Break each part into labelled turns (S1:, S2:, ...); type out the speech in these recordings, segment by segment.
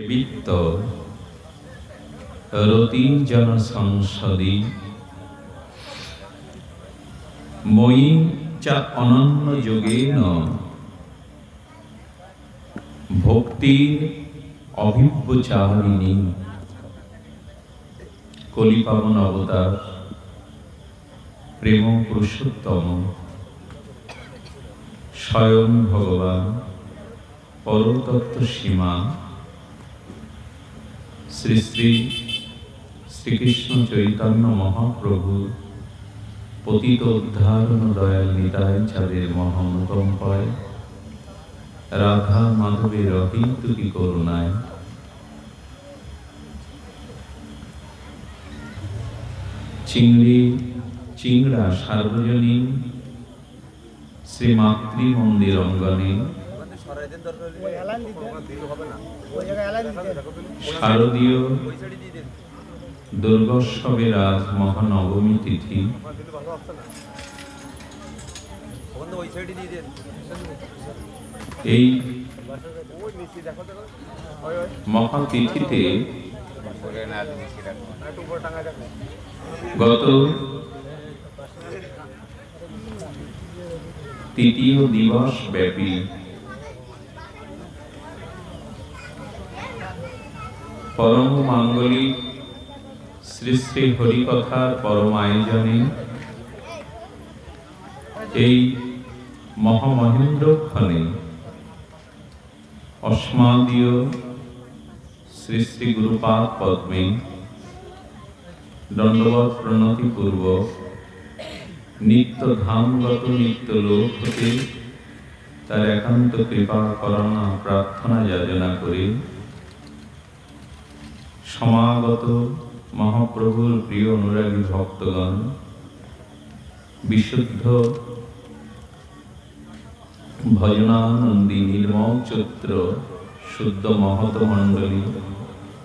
S1: বিত্ত রতি জন সংসদি মই চা অনন্য যোগেন ভক্তির অভিব্যচারিণী। কলিপাবন অবতার প্রেম পুরুষোত্তম স্বয়ং ভগবান পরতত্ত্ব সীমা শ্রী শ্রী শ্রীকৃষ্ণ চৈতন্য মহাপ্রভু পতিত উদ্ধারণ দয়াল নিতাই চাঁদের মহানুকম্পায় রাধা মাধবের অহিতুকি করুণায় চিংড়ি চিংড়া সার্বজনীন শ্রী মাতৃ মন্দির অঙ্গনে শারদীয় দুর্গোৎসবের আজ মহানবমী তিথি। এই মহাতিথিতে গত তৃতীয় দিবস ব্যাপী পরম মাঙ্গলিক শ্রী শ্রী হরিকথার পরম আয়োজনে এই মহামহেন্দ্রক্ষণে অস্মাদীয় শ্রী শ্রী গুরুপাদ পদ্মে দণ্ডবৎ প্রণতিপূর্বক নিত্য ধামগত নিত্য লোক হতে তার একান্ত কৃপা করুণা প্রার্থনা যাচনা করে সমাগত মহাপ্রভুর প্রিয় অনুরাগী ভক্তগণ, বিশুদ্ধ ভজনানন্দী নির্মল চৈত্র শুদ্ধ মহত মণ্ডলী,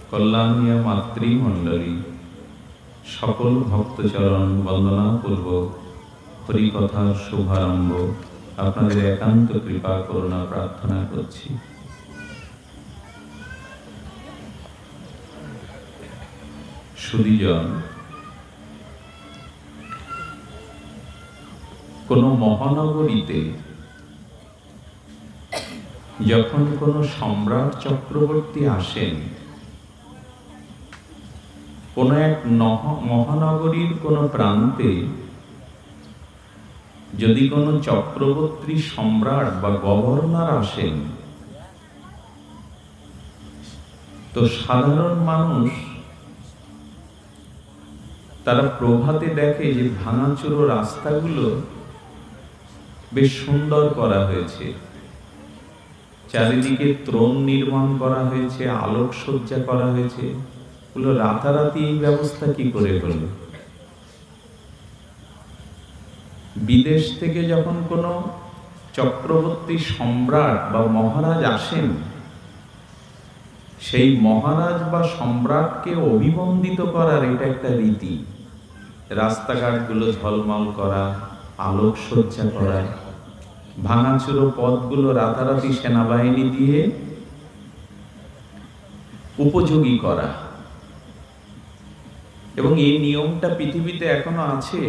S1: কল্যাণীয় মাতৃমণ্ডলী, সকল ভক্তচরণ বন্দনা পূর্বক হরিকথার শুভারম্ভ আপনাদের একান্ত কৃপা করুণা প্রার্থনা করছি। সুধীজন, কোন মহানগরীতে যখন কোন সম্রাট চক্রবর্তী আসেন, কোন এক মহানগরীর কোন প্রান্তে যদি কোন চক্রবর্তী সম্রাট বা গভর্নর আসেন, তো সাধারণ মানুষ তারা প্রভাতে দেখে যে ভাঙাচুরো রাস্তাগুলো বেশ সুন্দর করা হয়েছে, চারিদিকে ত্রণ নির্মাণ করা হয়েছে, আলোকসজ্জা করা হয়েছে। বললো রাতারাতি এই ব্যবস্থা কি করে হলো? বিদেশ থেকে যখন কোনো চক্রবর্তী সম্রাট বা মহারাজ আসেন, সেই মহারাজ বা সম্রাটকে অভিবন্দিত করার এটা একটা রীতি। রাস্তাঘাটগুলো ঝলমল করা, আলোকসজ্জা করা, ভাঙাচুরো পথগুলো রাতারাতি সেনাবাহিনী দিয়ে উপযোগী করা। এবং এই নিয়মটা পৃথিবীতে এখনো আছে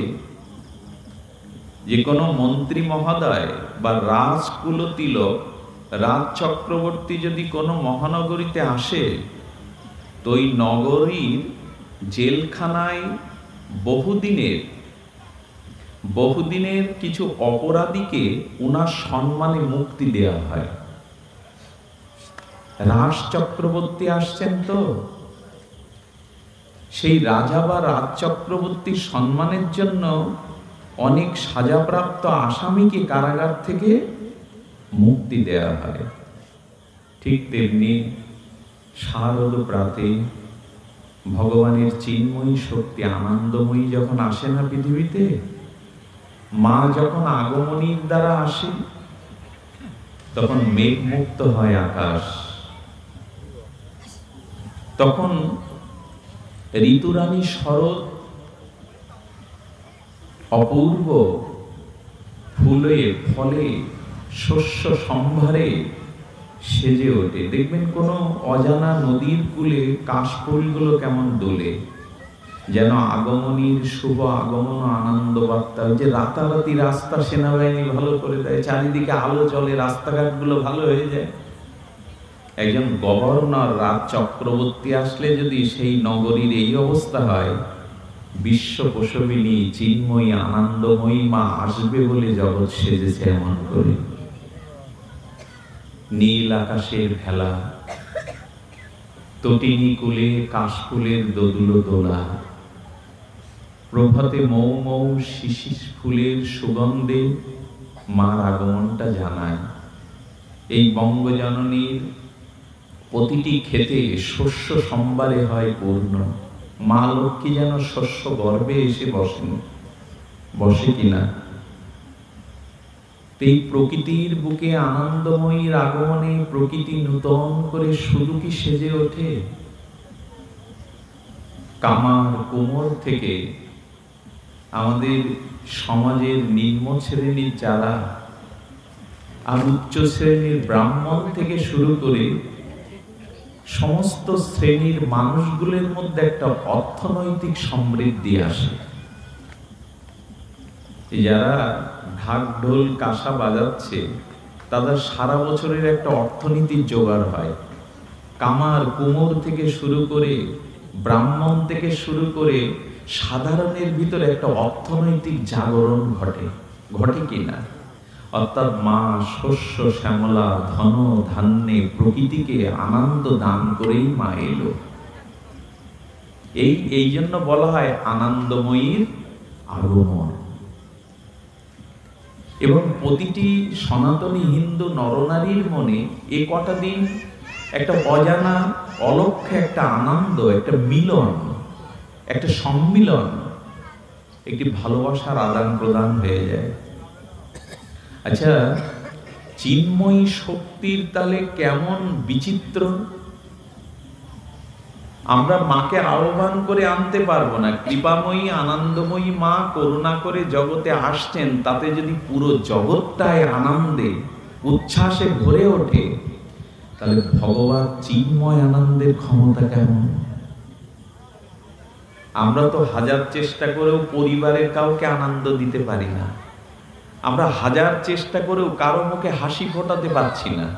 S1: যে কোনো মন্ত্রী মহোদয় বা রাজকুলতিলক, রাজ চক্রবর্তী যদি কোনো মহানগরীতে আসে, তো ওই নগরীর জেলখানায় বহুদিনের কিছু অপরাধীকে উনার সম্মানে মুক্তি দেওয়া হয়। রাজ চক্রবর্তী আসছেন, তো সেই রাজা বা রাজ চক্রবর্তীর সম্মানের জন্য অনেক সাজাপ্রাপ্ত আসামিকে কারাগার থেকে মুক্তি দেওয়া হয়। ঠিক তেমনি শারদ প্রাতে ভগবানের চিন্ময়ী শক্তি আনন্দময়ী যখন আসে না পৃথিবীতে, মা যখন আগমনীর দ্বারা আসে, তখন মেঘ মুক্ত হয় আকাশ, তখন ঋতুরানী শরৎ অপূর্ব ফুলে ফলে শস্য সম্ভারে সেজে ওঠে। দেখবেন কোনো অজানা নদীর কূলে কাশফুলগুলো কেমন দোলে, যেন আগমনীর শুভ আগমন আনন্দ বার্তা। ওই যে রাতারাতি রাস্তা সেনাবাহিনী ভালো করে দেয়, চারিদিকে আলো চলে, রাস্তাঘাটগুলো ভালো হয়ে যায়। একজন গভর্নর রাজ চক্রবর্তী আসলে যদি সেই নগরীর এই অবস্থা হয়, বিশ্ব প্রসবিনী চিন্ময়ী আনন্দময়ী মা আসবে বলে জগৎ সেজেছে এমন করে। নীল আকাশের ভেলা, তটিনী কুলে কাশফুলের দোদুলো দোলা, প্রভাতে মৌ মৌ শিশির ফুলের সুগন্ধে মার আগমনটা জানায়। এই বঙ্গজননীর প্রতিটি ক্ষেতে শস্য সম্বারে হয় পূর্ণ। মা লক্ষ্মী যেন শস্য গর্ভে এসে বসে কিনা। এই প্রকৃতির বুকে আনন্দময়ীর আগমনে প্রকৃতি নূতন করে শুধু কি সেজে ওঠে। কামার কোমর থেকে আমাদের সমাজের নিম্ন শ্রেণীর যারা, আর উচ্চ শ্রেণীর ব্রাহ্মণ থেকে শুরু করে সমস্ত শ্রেণীর মানুষগুলোর মধ্যে একটা অর্থনৈতিক সমৃদ্ধি আসে। যারা ঢাক ঢোল কাঁসা বাজাচ্ছে তাদের সারা বছরের একটা অর্থনীতির জোগাড় হয়। কামার কুমোর থেকে শুরু করে ব্রাহ্মণ থেকে শুরু করে সাধারণের ভিতরে একটা অর্থনৈতিক জাগরণ ঘটে কিনা। অর্থাৎ মা শস্য শ্যামলা ধন ধান্যে প্রকৃতিকে আনন্দ দান করেই মা এলো। এই জন্য বলা হয় আনন্দময়ীর আগমন। এবং প্রতিটি সনাতনী হিন্দু নরনারীর মনে এ কটা দিন একটা অজানা অলক্ষ্য একটা আনন্দ, একটা মিলন, একটা সম্মিলন, একটি ভালোবাসার আদান প্রদান হয়ে যায়। আচ্ছা, চিন্ময়ী শক্তির তালে কেমন বিচিত্র। আমরা মাকে আহ্বান করে আনতে পারবো না। কৃপাময়ী আনন্দময়ী মা করুণা করে জগতে আসছেন, তাতে যদি পুরো জগৎটায় আনন্দে উচ্ছ্বাসে ভরে ওঠে, তাহলে ভগবান চিন্ময় আনন্দের ক্ষমতা কেমন। আমরা তো হাজার চেষ্টা করেও পরিবারের কাউকে আনন্দ দিতে পারি না। আমরা হাজার চেষ্টা করেও কারো মুখে হাসি ফোটাতে পারছি না।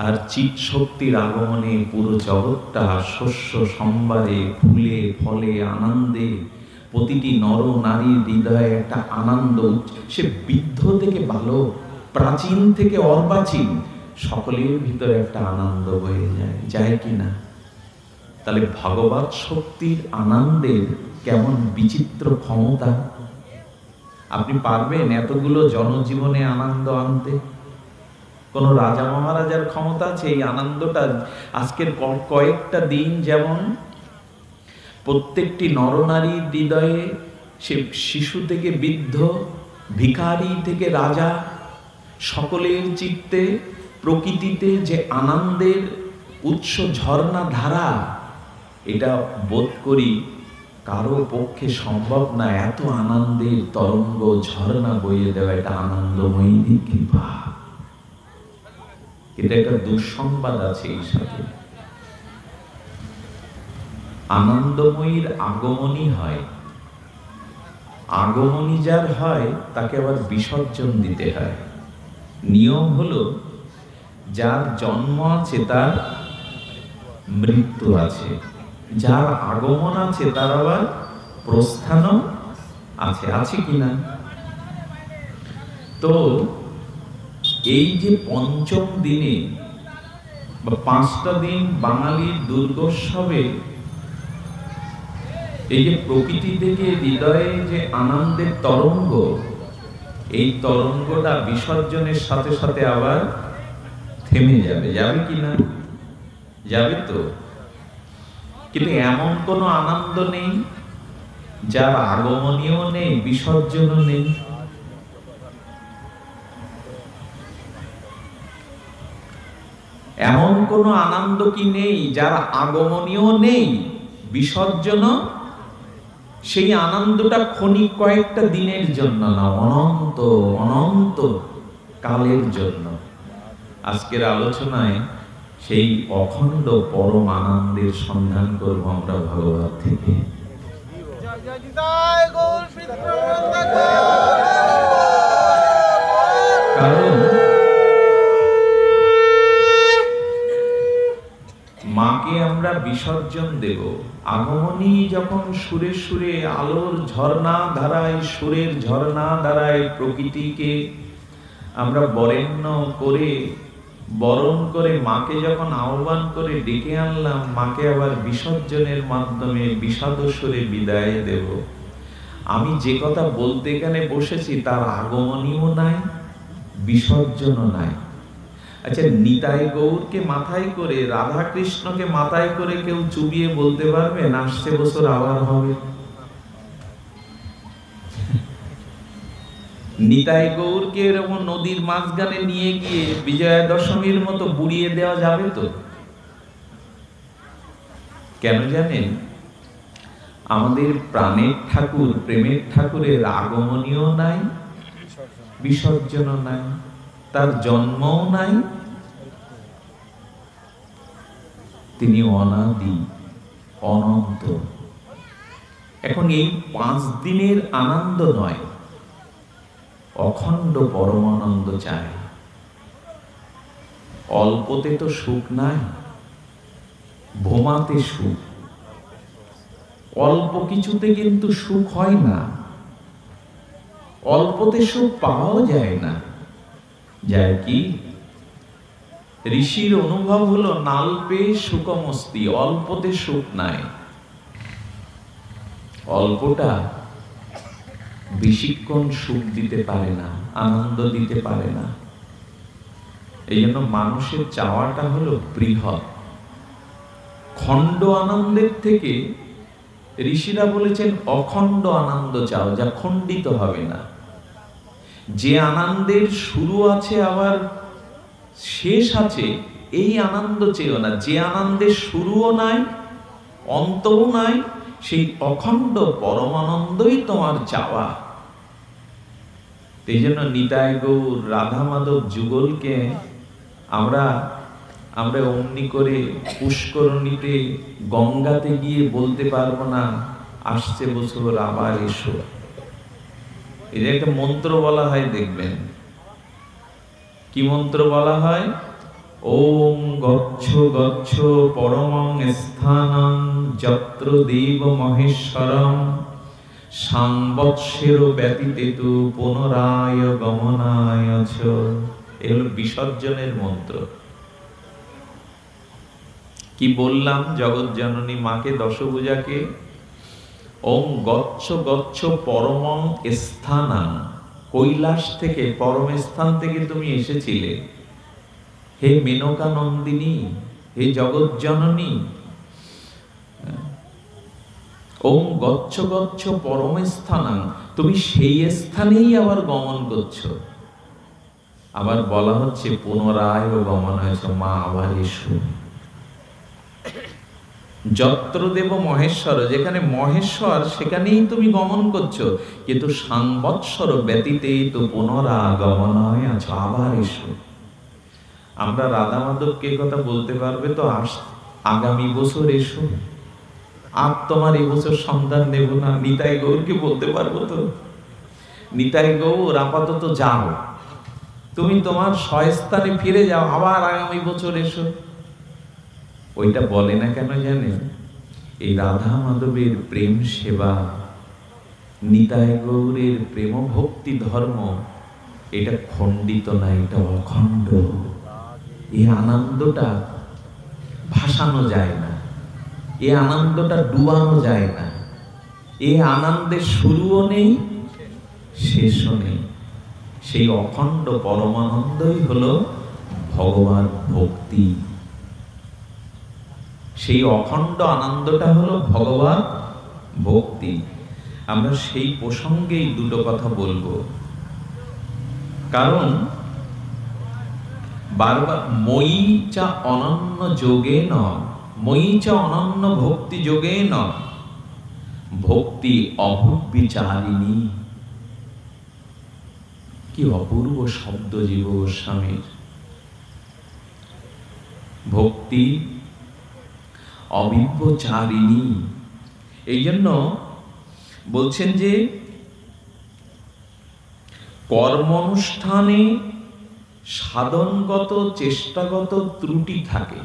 S1: আর চিৎ শক্তির আগমনে পুরো জগৎটা শস্য সম্বারে ফুলে ফলে আনন্দে, প্রতিটি নর নারীর হৃদয়ে একটা আনন্দ। সে বৃদ্ধ থেকে বালক, প্রাচীন থেকে অর্বাচীন, সকলের ভিতরে একটা আনন্দ বয়ে যায় কিনা। তাহলে ভগবৎ শক্তির আনন্দের কেমন বিচিত্র ক্ষমতা। আপনি পারবেন এতগুলো জনজীবনে আনন্দ আনতে? কোন রাজা মহারাজার ক্ষমতা আছে এই আনন্দটা? আজকের কয়েকটা দিন যেমন প্রত্যেকটি নরনারীর হৃদয়ে, সে শিশু থেকে বৃদ্ধ, ভিখারি থেকে রাজা, সকলের চিত্তে প্রকৃতিতে যে আনন্দের উৎস ঝর্ণা ধারা, এটা বোধ করি কারো পক্ষে সম্ভব না। এত আনন্দের তরঙ্গ ঝর্ণা বইয়ে দেওয়া এটা আনন্দময়ী কৃপা। এটা একটা দুঃসংবাদ আছে এই সাথে। আনন্দময়ীর আগমনী হয়, আগমনী যার হয় তাকে আবার বিসর্জন দিতে হয়। নিয়ম হলো যার জন্ম আছে তার মৃত্যু আছে, যার আগমন আছে তার আবার প্রস্থানও আছে কিনা। তো এই যে পঞ্চম দিনে বা 5টা দিন বাঙালির দুর্গোৎসবে এই যে প্রকৃতি থেকে হৃদয়ে যে আনন্দের তরঙ্গ, এই তরঙ্গটা বিসর্জনের সাথে সাথে আবার থেমে যাবে কিনা? যাবে তো। কিন্তু এমন কোনো আনন্দ নেই যার আগমনীয় নেই, বিসর্জনও নেই। এমন কোন আনন্দ কি নেই যার আগমনীয় নেই, বিসর্জন? সেই আনন্দটা ক্ষণিক কয়েকটা দিনের জন্য না, অনন্ত অনন্ত কালের জন্য। আজকের আলোচনায় সেই অখণ্ড পরম আনন্দের সন্ধান করব আমরা ভগবত থেকে। কারণ মাকে আমরা বিসর্জন দেব। আগমনী যখন সুরে সুরে আলোর ঝর্ণা ধারায়, সুরের ঝর্ণা ধারায় প্রকৃতিকে আমরা বরেণ্য করে বরণ করে মাকে যখন আহ্বান করে ডেকে আনলাম, মাকে আবার বিসর্জনের মাধ্যমে বিষাদ সুরে বিদায় দেব। আমি যে কথা বলতে এখানে বসেছি তার আগমনীও নাই, বিসর্জনও নাই। আচ্ছা, নিতাই গৌরকে মাথায় করে, রাধা কৃষ্ণকে মাথায় করে কেউ চুবিয়ে বলতে পারবে না আসছে বছর আবার হবে? নিতাই গৌরকে এরকম নদীর মাঝখানে নিয়ে গিয়ে বিজয়া দশমীর মতো বুড়িয়ে দেওয়া যাবে তো? কেন জানেন? আমাদের প্রাণের ঠাকুর, প্রেমের ঠাকুরের আগমনীয় নাই, বিসর্জনও নাই, তার জন্মও নাই। তিনি অনাদি, অনন্ত। এখন এই 5 দিনের আনন্দ নয়, অখণ্ড পরমানন্দ চাই। অল্পতে তো সুখ নাই, ভোমাতে সুখ। অল্প কিছুতে কিন্তু সুখ হয় না, অল্পতে সুখ পাওয়াও যায় না। যায় কি? ঋষির অনুভব হলো নালপে সুখমস্তি, অল্পতে সুখ নাই। অল্পটা বেশিক্ষণ সুখ দিতে পারে না, আনন্দ দিতে পারে না। এই জন্য মানুষের চাওয়াটা হলো বৃহৎ। খণ্ড আনন্দের থেকে ঋষিরা বলেছেন অখণ্ড আনন্দ চাও, যা খণ্ডিত হবে না। যে আনন্দের শুরু আছে আবার শেষ আছে, এই আনন্দ চেয়েও না। যে আনন্দের শুরুও নাই, অন্তও নাই, সেই অখণ্ড পরমানন্দই তোমার চাওয়া। এই জন্য নিতাই গৌর, রাধা মাধব যুগলকে আমরা অমনি করে পুষ্করণীতে, গঙ্গাতে গিয়ে বলতে পারবো না আসছে বছর আবার এসো। এটা একটা মন্ত্র বলা হয়, দেখবেন। কি মন্ত্র বলা হয়? ওম গচ্ছ গচ্ছ পরমং স্থানং যত্র দেব মহেশ্বরম সংবৎসর ব্যতীতেতু পুনরায় গমনায় চ। এগুলো বিসর্জনের মন্ত্র। কি বললাম? জগৎ জননী মাকে, দশভুজাকে ওম গচ্ছ গচ্ছ পরমং স্থানং, কৈলাস থেকে, পরম স্থান থেকে তুমি এসেছিলে। হে মেনকা নন্দিনী, হে জগৎ জননী, ওম গচ্ছ গচ্ছ পরম স্থানং, তুমি সেই স্থানেই আবার গমন করছো। আবার বলা হচ্ছে পুনরায় গমন হয়েছে, মা আবার এসো। যত্র দেব মহেশ্বর, যেখানে মহেশ্বর সেখানেই তুমি গমন করছো, কিন্তু সংবৎসর ব্যতীতে তো পুনরাগমনায় আছো, আবার এসো। আমরা রাধা মাধবকে কথা বলতে পারবে তো আগামী বছর এসো, আর তোমার এই বছর সন্তান নেব না। নিতাই গৌরকে বলতে পারবো তো? নিতাই গৌর আপাতত যাও, তুমি তোমার স্বস্থানে ফিরে যাও, আবার আগামী বছর এসো। ওইটা বলে না কেন জানেন? এই রাধা মাধবের প্রেম সেবা, নিতাই গৌরের প্রেম ভক্তি ধর্ম, এটা খণ্ডিত না, এটা অখণ্ড। এই আনন্দটা ভাসানো যায় না, এই আনন্দটা ডুবানো যায় না। এই আনন্দের শুরুও নেই, শেষও নেই। সেই অখণ্ড পরমানন্দই হলো ভগবান ভক্তি। সেই অখণ্ড আনন্দটা হলো ভগবান ভক্তি। আমরা সেই প্রসঙ্গেই দুটো কথা বলবো, কারণ বারবার মই চা অনন্য যোগে ন, মই চা অনন্য ভক্তি যোগে ন, ভক্তি অভুবিচারিণী। কি অপূর্ব শব্দ জীব গোস্বামীর। ভক্তি অবিব্যচারিণী। এই জন্য বলছেন যে কর্মানুষ্ঠানে সাধনগত চেষ্টাগত ত্রুটি থাকে।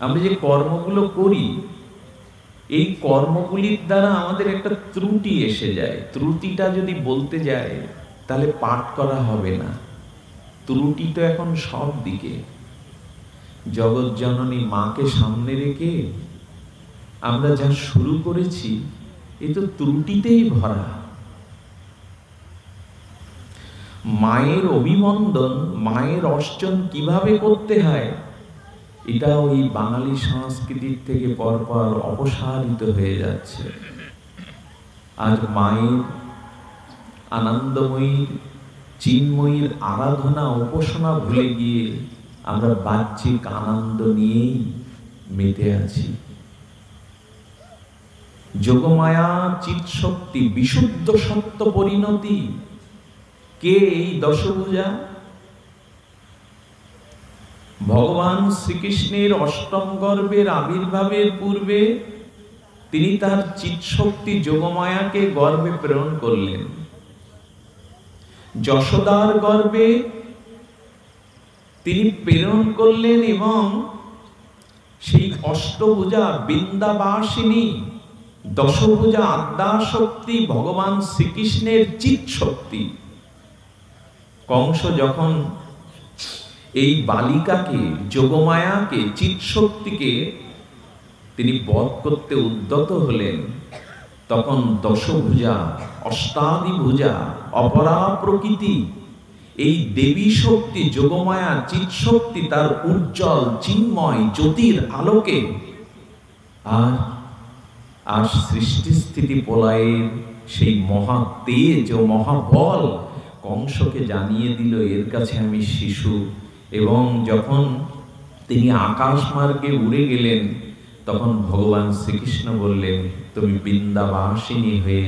S1: আমরা যে কর্মগুলো করি, এই কর্মগুলির দ্বারা আমাদের একটা ত্রুটি এসে যায়। ত্রুটিটা যদি বলতে যায় তাহলে পাঠ করা হবে না। ত্রুটি তো এখন সব দিকে। জগৎ জননী মাকে সামনে রেখে আমরা যা শুরু করেছি এ তো ত্রুটিতেই ভরা। মায়ের অভিনন্দন, মায়ের অর্চন কিভাবে করতে হয় এটা ওই বাঙালি সংস্কৃতির থেকে পরপর অপসারিত হয়ে যাচ্ছে। আজ মায়ের আনন্দময়ীর চিন্ময়ীর আরাধনা উপাসনা ভুলে গিয়ে আমরা বাহ্যিক আনন্দ নিয়েই মেতে আছি। যোগমায়া চিৎ শক্তি বিশুদ্ধ সত্য পরিণতি। কে এই দশভুজা? ভগবান শ্রীকৃষ্ণের অষ্টম গর্ভের আবির্ভাবের পূর্বে তিনি তার চিৎ শক্তি যোগমায়াকে গর্ভে প্রেরণ করলেন। যশোদার গর্ভে তিনি প্রেরণ করলেন এবং সেই অষ্টভুজা বৃন্দাবাসিনী দশভুজা আদ্যা শক্তি ভগবান শ্রীকৃষ্ণের চিৎ শক্তি। কংস যখন এই বালিকাকে যোগমায়াকে চিৎ শক্তিকে তিনি বধ করতে উদ্যত হলেন, তখন দশভুজা অষ্টাদিভুজা অপরা প্রকৃতি এই দেবী শক্তি যোগমায়া চিৎ শক্তি তার উজ্জ্বল চিন্ময় জ্যোতির আলোকে আর সৃষ্টি স্থিতি প্রলয়ের সেই মহা তেজ ও মহাবল কংসকে জানিয়ে দিল এর কাছে আমি শিশু। এবং যখন তিনি আকাশ মার্গে উড়ে গেলেন তখন ভগবান শ্রীকৃষ্ণ বললেন তুমি বৃন্দাবাসিনী হয়ে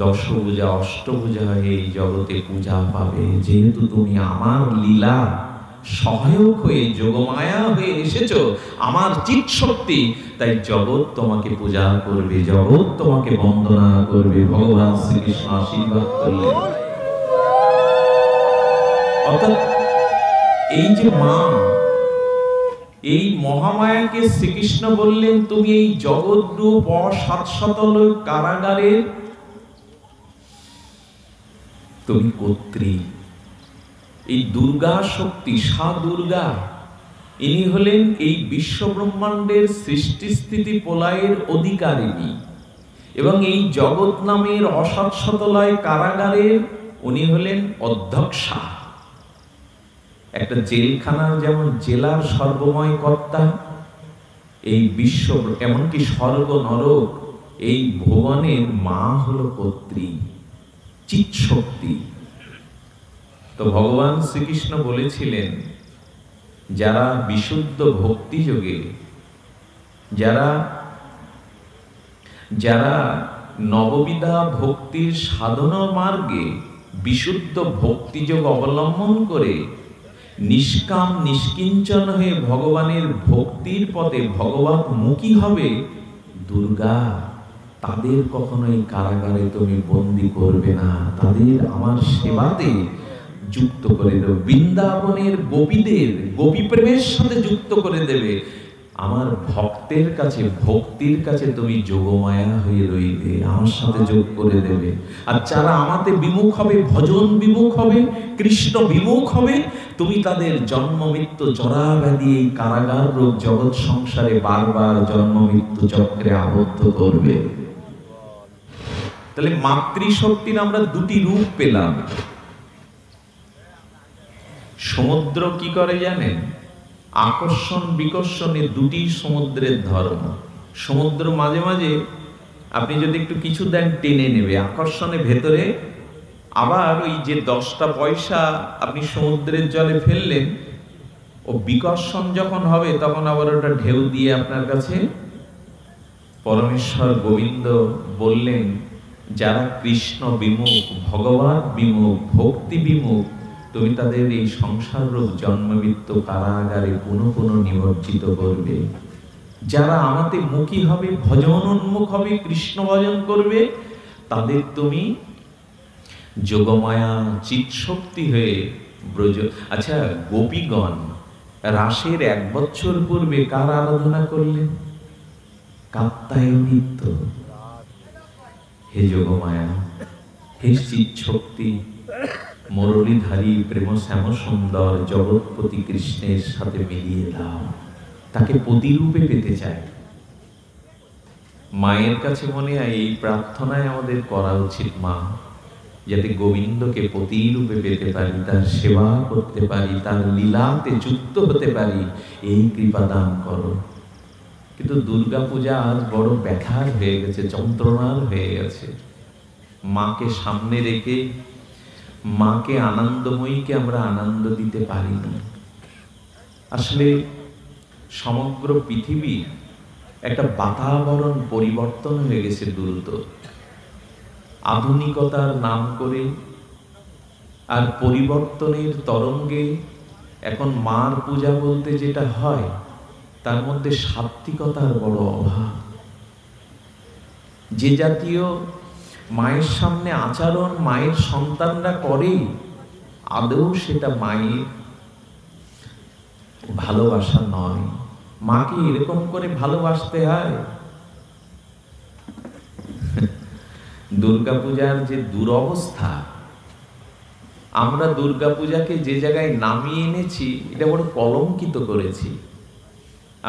S1: দশভুজা অষ্টভুজা হয়ে এই জগতে পূজা পাবে। যেহেতু তুমি আমার লীলা সহায়ক হয়ে যোগমায়া হয়ে এসেছো, আমার চিৎ শক্তি, তাই জগৎ তোমাকে পূজা করবে, জগৎ তোমাকে বন্দনা করবে। ভগবান শ্রীকৃষ্ণ আশীর্বাদ করলেন। অর্থাৎ এই যে মা, এই মহামায়াকে শ্রীকৃষ্ণ বললেন তুমি এই জগৎরূপ অসাতশতল কারাগারের তুমি কর্ত্রী। এই দুর্গা শক্তি সা দুর্গা, ইনি হলেন এই বিশ্ব ব্রহ্মাণ্ডের সৃষ্টি স্থিতি প্রলয়ের অধিকারিণী এবং এই জগৎ নামের অসাতশতলয় কারাগারের উনি হলেন অধ্যক্ষা। একটা জেলখানার যেমন জেলার সর্বময় কর্তা, এই বিশ্ব এমনকি স্বর্গ নরক এই ভুবনের মা হলো কর্ত্রী, চিৎ শক্তি। তো ভগবান শ্রীকৃষ্ণ বলেছিলেন যারা বিশুদ্ধ ভক্তি যোগে, যারা নববিধা ভক্তির সাধনা মার্গে বিশুদ্ধ ভক্তিযোগ অবলম্বন করে নিষ্কাম নিষ্কিঞ্চন হয়ে ভগবানের ভক্তির পথে ভগবান মুখী হবে, দুর্গা তাদের কখনোই কারাগারে তুমি বন্দী করবে না, তাদের আমার সেবাতে যুক্ত করে দেবে, বৃন্দাবনের গোপীদের গোপী প্রেমের সাথে যুক্ত করে দেবে। আমার ভক্তের কাছে ভক্তির কাছে তুমি যোগমায়া হয়ে রইবে, আমার সাথে যোগ করে দেবে। আর যারা আমাতে বিমুখ হবে, ভজন বিমুখ হবে, কৃষ্ণ বিমুখ হবে, তুমি তাদের জন্ম মৃত্যু জরা ব্যাধি এই কারাগার রূপ জগৎ সংসারে বারবার জন্ম মৃত্যু চক্রে আবদ্ধ করবে। তাহলে মাতৃশক্তির আমরা দুটি রূপ পেলাম। সমুদ্র কি করে জানেন? আকর্ষণ বিকর্ষণে দুটি সমুদ্রের ধর্ম। সমুদ্র মাঝে মাঝে আপনি যদি একটু কিছু দেন টেনে নেবে আকর্ষণে ভেতরে, আবার ওই যে 10টা পয়সা আপনি সমুদ্রের জলে ফেললেন, ও বিকর্ষণ যখন হবে তখন আবার ওটা ঢেউ দিয়ে আপনার কাছে। পরমেশ্বর গোবিন্দ বললেন যারা কৃষ্ণ বিমুখ, ভগবান বিমুখ, ভক্তি বিমুখ, তুমি তাদের এই সংসার রূপ জন্মমৃত্যু কারাগারে পুনঃ পুনঃ নিমজ্জিত করবে। যারা আমাতে মুখী হবে, ভজন উন্মুখ হবে, কৃষ্ণ ভজন করবে, তাদের তুমি যোগমায়া চিৎশক্তি হয়ে ব্রজ। আচ্ছা, গোপীগণ রাসের 1 বছর পূর্বে কার আরাধনা করলেন? কাত্যায়নী। হে যোগমায়া, হে চিৎশক্তি, মুরলীধারী প্রেম শ্যাম সুন্দর জগৎপতি কৃষ্ণের সাথে মিলিয়ে দাও। তাকে পতিরূপে পেতে চায়। মায়ের কাছে মনে হয় এই প্রার্থনায় আমাদের করা উচিত, মা যাতে গোবিন্দকে পতিরূপে পেতে পারি, তার সেবা করতে পারি, তার লীলাতে যুক্ত হতে পারি, এই কৃপা দান করো। কিন্তু দুর্গা পূজা আজ বড় ব্যাঘাত হয়ে গেছে, যন্ত্রণার হয়ে গেছে। মাকে সামনে রেখে, মাকে আনন্দময়ীকে আমরা আনন্দ দিতে পারি না। আসলে সমগ্র পৃথিবী একটা বাতাবরণ পরিবর্তন হয়ে গেছে দ্রুত, আধুনিকতার নাম করে আর পরিবর্তনের তরঙ্গে। এখন মার পূজা বলতে যেটা হয়, তার মধ্যে সাত্ত্বিকতার বড় অভাব। যে জাতীয় মায়ের সামনে আচরণ মায়ের সন্তানরা করে, আদৌ সেটা মায়ের ভালোবাসা নয়। মাকে এরকম করে ভালোবাসতে হয়। দুর্গাপূজার যে দুরবস্থা, আমরা দুর্গাপূজাকে যে জায়গায় নামিয়ে এনেছি, এটা বড় কলঙ্কিত করেছি।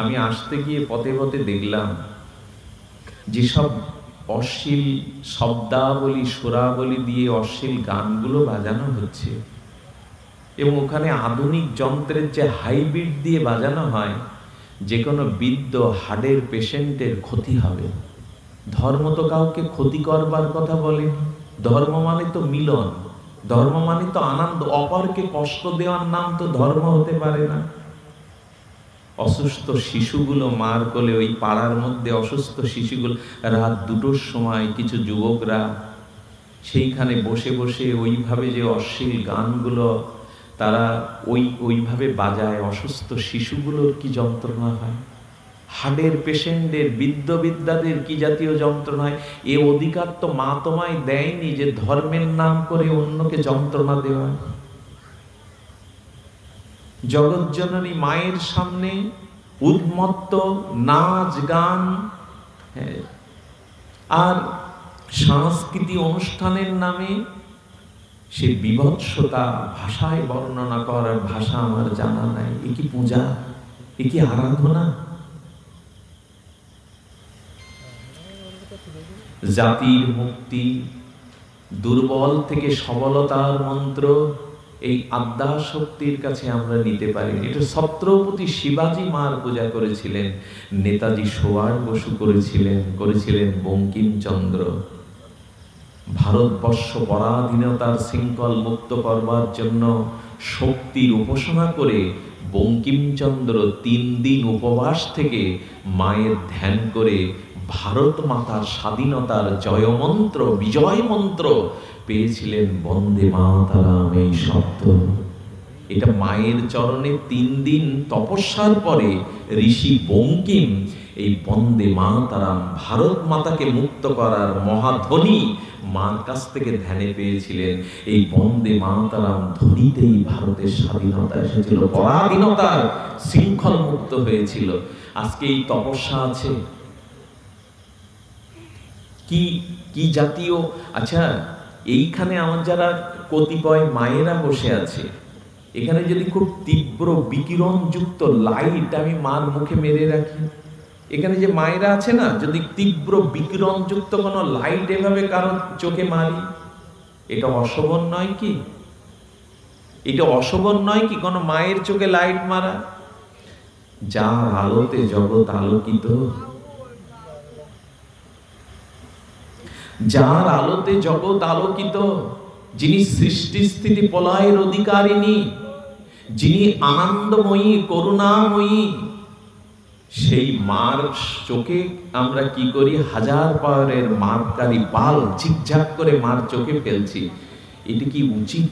S1: আমি আসতে গিয়ে পথে পথে দেখলাম যেসব অশ্লীল শব্দাবলী সুরাবলী দিয়ে অশ্লীল গানগুলো বাজানো হচ্ছে, এবং ওখানে আধুনিক যন্ত্রের যে হাইব্রিড দিয়ে বাজানো হয়, যে কোনো বৃদ্ধ হার্টের পেশেন্টের ক্ষতি হবে। ধর্ম তো কাউকে ক্ষতি করবার কথা বলে। ধর্ম মানে তো মিলন, ধর্ম মানে তো আনন্দ। অপরকে কষ্ট দেওয়ার নাম তো ধর্ম হতে পারে না। অসুস্থ শিশুগুলো মার কোলে, ওই পাড়ার মধ্যে অসুস্থ শিশুগুলো, রাত 2টোর সময় কিছু যুবকরা সেইখানে বসে বসে ওইভাবে যে অশ্লীল গানগুলো তারা ওইভাবে বাজায়, অসুস্থ শিশুগুলোর কি যন্ত্রণা হয়, হার্টের পেশেন্টদের, বৃদ্ধদের কি জাতীয় যন্ত্রণা হয়। এ অধিকার তো মা তোমায় দেয়নি যে ধর্মের নাম করে অন্যকে যন্ত্রণা দেওয়া। জগৎজননী মায়ের সামনে উন্মত্ত নাচ গান আর সাংস্কৃতিক অনুষ্ঠানের নামে সে বিভৎসতা ভাষায় বর্ণনা করার ভাষা আমার জানা নাই। এ কি পূজা? এ কি আরাধনা? জাতির মুক্তি, দুর্বল থেকে সবলতার মন্ত্র, এই আদ্যা শক্তির কাছে আমরা নিতে পারি। এটা ছত্রপতি শিবাজী মার পূজা করেছিলেন, নেতাজি সুভাষ বসু করেছিলেন বঙ্কিমচন্দ্র। ভারতবর্ষ পরাধীনতার শৃঙ্খল মুক্ত করবার জন্য শক্তির উপাসনা করে বঙ্কিমচন্দ্র 3 দিন উপবাস থেকে মায়ের ধ্যান করে ভারত মাতার স্বাধীনতার জয়মন্ত্র, বিজয় মন্ত্র পেয়েছিলেন, বন্দে মাতরম এই শব্দ। এটা মায়ের চরণে 3 দিন তপস্যার পরে ঋষি বঙ্কিম এই বন্দে মাতরম, ভারত মাতাকে মুক্ত করার মহাধ্বনি মার কাছ থেকে ধ্যানে পেয়েছিলেন। এই বন্দে মাতরম ধ্বনিতেই ভারতের স্বাধীনতা এসেছিল, পরাধীনতার শৃঙ্খল মুক্ত হয়েছিল। আজকে এই তপস্যা আছে কি জাতীয়। আচ্ছা, এইখানে আমার যারা কতিপয় মায়েরা বসে আছে, এখানে যদি খুব তীব্র বিকিরণ যুক্ত লাইট আমি মার মুখে মেরে রাখি, এখানে যে মায়েরা আছে না, যদি তীব্র বিকিরণ যুক্ত কোনো লাইট এভাবে কারণ চোখে মারি, এটা অশোভন নয় কি? এটা অশোভন নয় কি কোনো মায়ের চোখে লাইট মারা? যার আলোতে জগৎ আলোকিত, যার আলোতে জগৎ আলোকিত, যিনি সৃষ্টি স্থিতি প্রলয়ের অধিকারিণী, যিনি আনন্দময়ী করুণাময়ী, সেই মার চোখে আমরা কি করি? 1000 পাওয়ারের মাপকারী বাল ঝিকঝাক করে মার চোখে ফেলছি। এটা কি উচিত?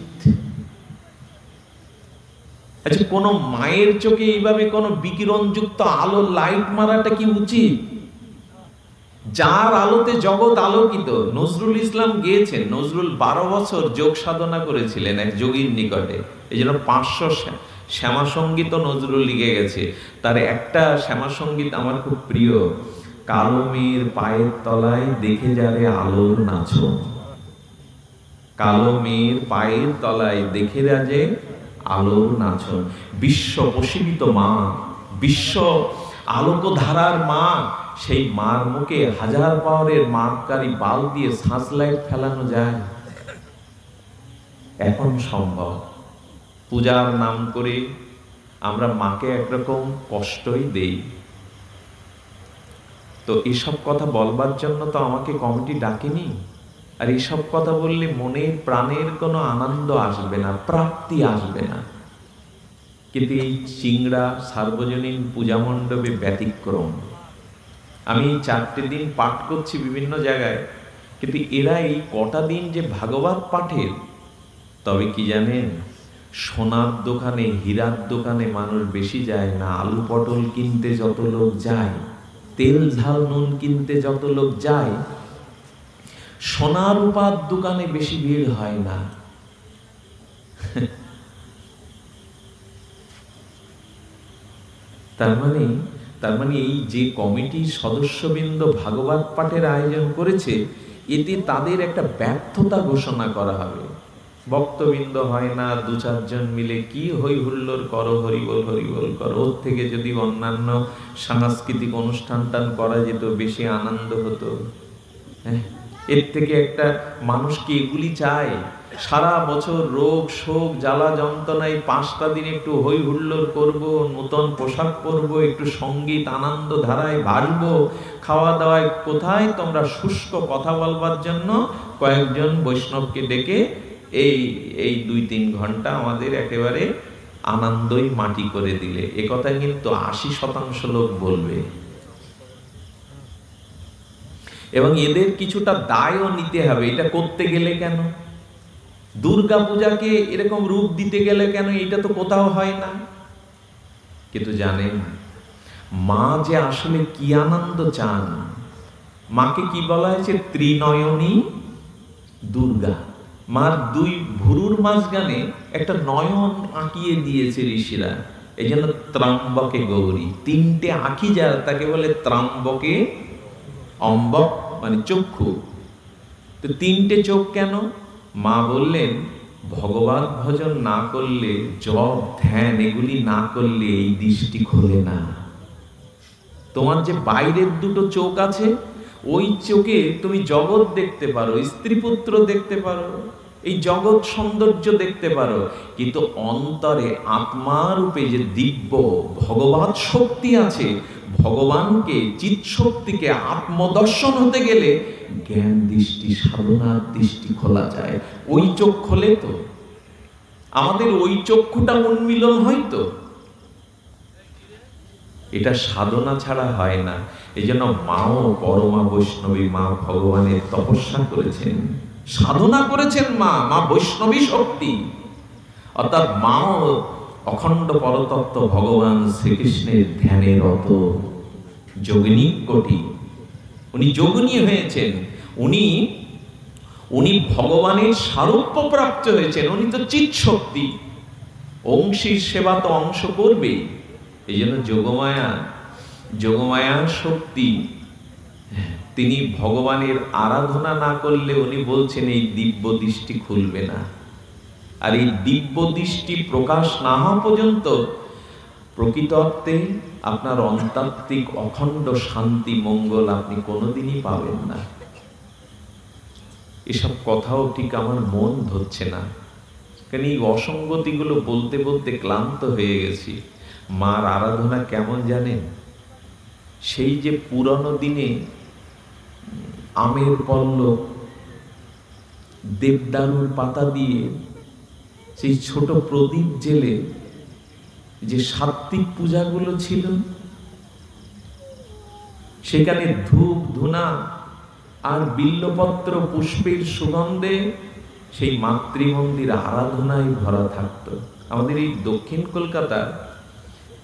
S1: আচ্ছা, কোন মায়ের চোখে এইভাবে কোন বিকিরণযুক্ত আলো লাইট মারাটা কি উচিত? যার আলোতে জগৎ আলোকিত। নজরুল ইসলাম গিয়েছেন, নজরুল 12 বছর যোগ সাধনা করেছিলেন এক যোগীর নিকটে, এই জন্য 500 শ্যামা সঙ্গীত নজরুল লিখে গেছে। তার একটা শ্যামা সঙ্গীত আমার খুব প্রিয়, কালো মেয়ের পায়ের তলায় দেখে যারে আলোর নাচন। কালো মেয়ের পায়ের তলায় দেখে রাজে আলোর নাচন। বিশ্ব প্রসীমিত মা, বিশ্ব আলোকধারার মা, সেই মার মুখে 1000 পাওয়ারের মাপকারী বাল দিয়ে সার্চ লাইট ফেলানো যায়? এখন সম্ভব। পূজার নাম করে আমরা মাকে একরকম কষ্টই দেই। তো এসব কথা বলবার জন্য তো আমাকে কমিটি ডাকেনি। আর এইসব কথা বললে মনের প্রাণের কোনো আনন্দ আসবে না, প্রাপ্তি আসবে না। কিন্তু এই চিংড়া সার্বজনীন পূজা মণ্ডপে ব্যতিক্রম। আমি 4টে দিন পাঠ করছি বিভিন্ন জায়গায়, কিন্তু এরা এই কটা দিন যে ভাগবত পাঠের, তবে কি জানেন, সোনার দোকানে হীরার দোকানে মানুষ বেশি যায় না। আলু পটল কিনতে যত লোক যায়, তেল ঝাল নুন কিনতে যত লোক যায়, সোনার রূপার দোকানে বেশি ভিড় হয় না। তার মানে এই যে কমিটির সদস্যবৃন্দ ভাগবত পাঠের আয়োজন করেছে, এতে তাদের একটা ব্যর্থতা ঘোষণা করা হবে। ভক্তবৃন্দ হয় না, 2-4 জন মিলে কি হই হুল্লোড় করো, হরিবল হরিবল করো। ওর থেকে যদি অন্যান্য সাংস্কৃতিক অনুষ্ঠান করা যেত, বেশি আনন্দ হতো। এর থেকে একটা মানুষ কি এগুলি চায়? সারা বছর রোগ শোক জ্বালা যন্ত্রণায় 5টা দিন একটু হই হুল্লোড় করবো, নতুন পোশাক পরবো, একটু সঙ্গীত আনন্দ ধারায় ভাসবো, খাওয়া দাওয়ায় কোথায় তোমরা শুষ্ক কথা বলবার জন্য কয়েকজন বৈষ্ণবকে ডেকে এই 2-3 ঘন্টা আমাদের একেবারে আনন্দই মাটি করে দিলে। এ কথা কিন্তু 80% লোক বলবে। এবং এদের কিছুটা দায়ও নিতে হবে। এটা করতে গেলে কেন, দুর্গা পূজাকে এরকম রূপ দিতে গেলে কেন, এটা তো কোথাও হয় না। কিন্তু জানেন মা যে আসলে কি আনন্দ চান? মাকে কি বলা হয়েছে? ত্রিনয়নী দুর্গা। মার 2 ভুরুর মাঝখানে একটা নয়ন আঁকিয়ে দিয়েছে ঋষিরা, এই জন্য ত্রম্বকে গৌরী। 3টে আঁকি যার, তাকে বলে ত্রম্বকে। অম্বক মানে চক্ষু। তো 3টে চোখ কেন? মা বললেন ভগবান ভজন না করলে, জপ ধ্যান এগুলি না করলে এই দৃষ্টি খোলে না। তোমার যে বাইরের 2টো চোখ আছে, ওই চোখে তুমি জগৎ দেখতে পারো, স্ত্রী পুত্র দেখতে পারো, এই জগৎ সৌন্দর্য দেখতে পারো, কিন্তু অন্তরে আত্মারূপে যে দিব্য ভগবৎ শক্তি আছে, ভগবানকে চিৎ শক্তিকে আত্মদর্শন হতে গেলে জ্ঞান দৃষ্টি সাধনার দৃষ্টি খোলা যায়। ওই চোখ খোলে তো আমাদের ওই চক্ষুটা উন্মিলন হয়তো। এটা সাধনা ছাড়া হয় না। এই জন্য মাও পরমা বৈষ্ণবী, মা ভগবানের তপস্যা করেছেন, সাধনা করেছেন। মা বৈষ্ণবী শক্তি, অর্থাৎ মাও অখণ্ড পরতত্ত্ব ভগবান শ্রীকৃষ্ণের ধ্যানে রত যোগিনী কোটি। উনি যোগিনী হয়েছেন, উনি ভগবানের সারূপ্য প্রাপ্ত হয়েছেন। উনি তো চিৎ শক্তি, অংশীর সেবা তো অংশ করবে। এই জন্য যোগমায়া শক্তি, তিনি ভগবানের আরাধনা না করলে উনি বলছেন এই দিব্য দৃষ্টি খুলবে না। আর এই দিব্য দৃষ্টি প্রকাশ না হওয়া পর্যন্ত প্রকৃত অর্থে আপনার অন্তাত্ত্বিক অখণ্ড শান্তি মঙ্গল আপনি কোনোদিনই পাবেন না। এসব কথাও ঠিক আমার মন ধরছে না, কারণ এই অসঙ্গতিগুলো বলতে বলতে ক্লান্ত হয়ে গেছি। মার আরাধনা কেমন জানেন? সেই যে পুরনো দিনে আমের পল্লব, দেবদারুর পাতা দিয়ে সেই ছোট প্রদীপ জেলে যে সাত্ত্বিক পূজাগুলো ছিল, সেখানে ধূপ ধুনা আর বিল্লপত্র পুষ্পের সুগন্ধে সেই মাতৃমন্দির আরাধনায় ভরা থাকতো। আমাদের এই দক্ষিণ কলকাতার